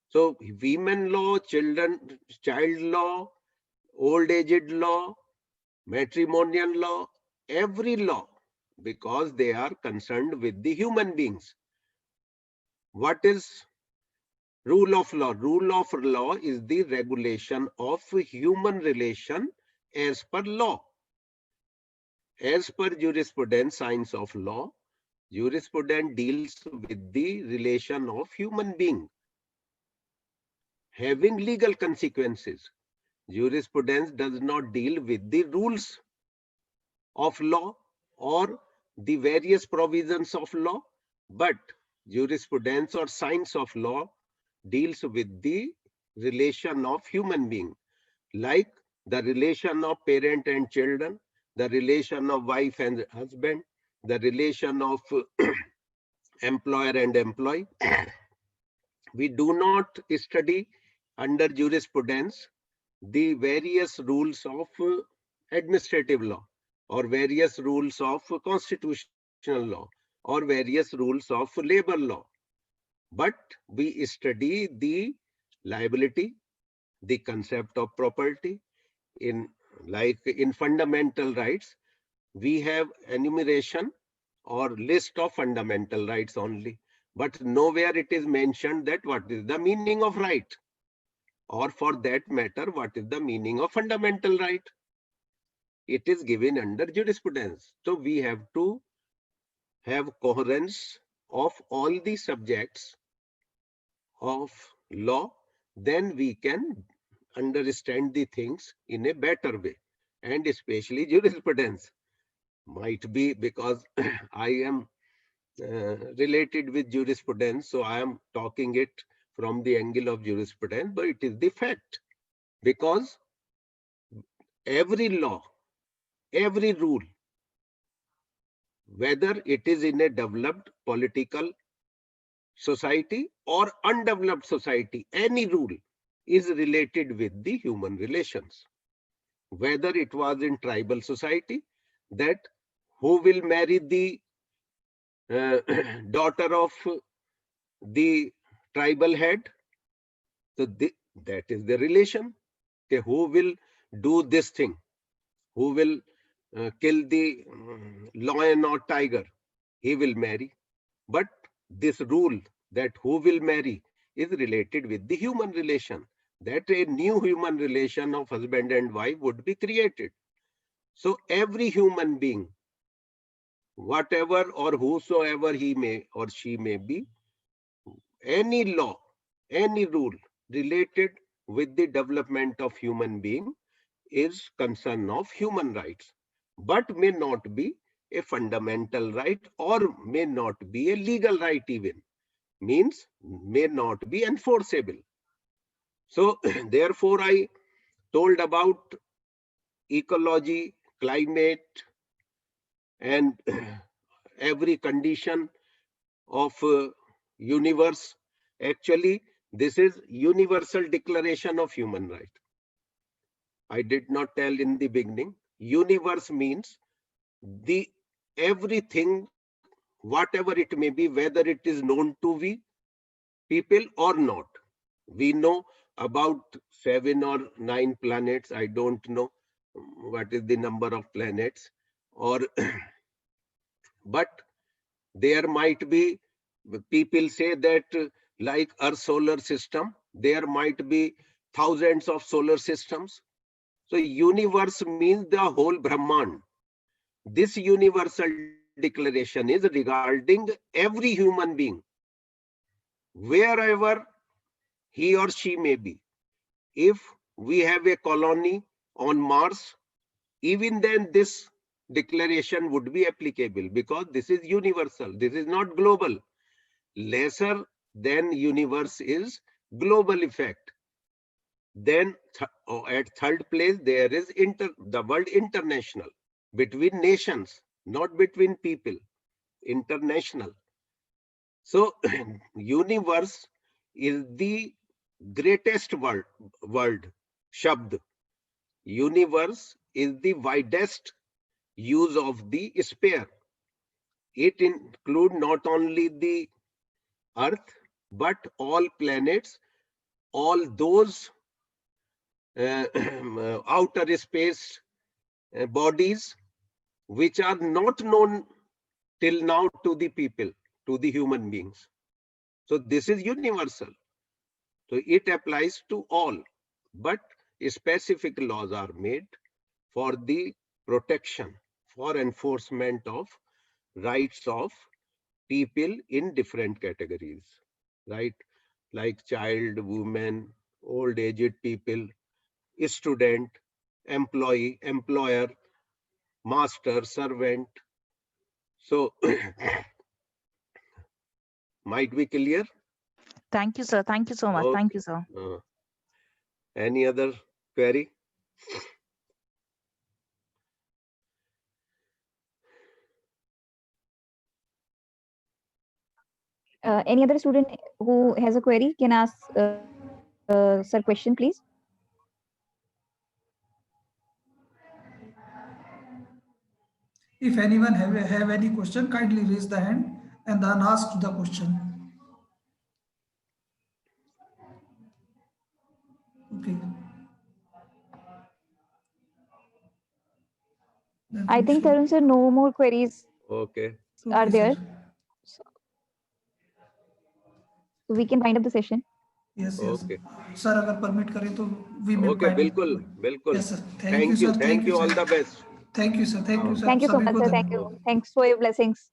So women law, child law, old aged law, matrimonial law, every law, because they are concerned with the human beings. What is rule of law? Rule of law is the regulation of human relation as per law. As per jurisprudence, science of law, jurisprudence deals with the relation of human being having legal consequences. Jurisprudence does not deal with the rules of law or the various provisions of law, but jurisprudence or science of law deals with the relation of human being, like the relation of parent and children, the relation of wife and husband, the relation of employer and employee. We do not study under jurisprudence the various rules of administrative law, or various rules of constitutional law, or various rules of labor law. But we study the liability, the concept of property. In fundamental rights, we have enumeration or list of fundamental rights only, but nowhere it is mentioned that what is the meaning of right, or for that matter, what is the meaning of fundamental right. It is given under jurisprudence. So we have to have coherence of all the subjects of law, then we can understand the things in a better way, and especially jurisprudence. Might be because I am related with jurisprudence, so I am talking it from the angle of jurisprudence, but it is the fact, because every law, every rule, whether it is in a developed political society or undeveloped society, any rule is related with the human relations. Whether it was in tribal society, that who will marry the daughter of the tribal head, so that is the relation. Okay, who will do this thing, who will kill the lion or tiger, he will marry. But this rule that who will marry is related with the human relation. that a new human relation of husband and wife would be created. So every human being, whatever or whosoever he may or she may be, any law, any rule related with the development of human being is concern of human rights, but may not be a fundamental right or may not be a legal right even, means may not be enforceable. So therefore I told about ecology, climate, and every condition of universe. Actually, this is Universal Declaration of Human Rights. I did not tell in the beginning. Universe means the everything, whatever it may be, whether it is known to we people or not. We know about 7 or 9 planets. I don't know what is the number of planets, or but there might be, people say that like our solar system, there might be thousands of solar systems. So universe means the whole Brahman. This universal declaration is regarding every human being, wherever he or she may be. If we have a colony on Mars, even then this declaration would be applicable, because this is universal. This is not global. Lesser than universe is global effect. Then at third place, there is the word international, between nations, not between people, international. So universe is the greatest word, shabd. Universe is the widest use of the sphere. It includes not only the Earth, but all planets, all those outer space bodies which are not known till now to the people, to the human beings. So this is universal. So it applies to all, but specific laws are made for the protection, for enforcement of rights of people in different categories, right? Like child, women, old aged people, student, employee, employer, master, servant. So might be clear? Thank you, sir. Thank you so much. Okay. Thank you, sir. Any other query? Any other student who has a query can ask sir question, please. If anyone have any question, kindly raise the hand and then ask the question. Okay. I think, Tarun sir, no more queries Okay. are there. Sir. So we can wind up the session. Yes, Okay. sir, अगर permit करें तो we may. Okay, बिल्कुल, बिल्कुल. Yes, sir. Thank you, sir. Thank you. All the best. Thank you, sir. Thank you, sir. Thank you so सभी much, को sir. Thank you. धन्यवाद. Thanks for your blessings.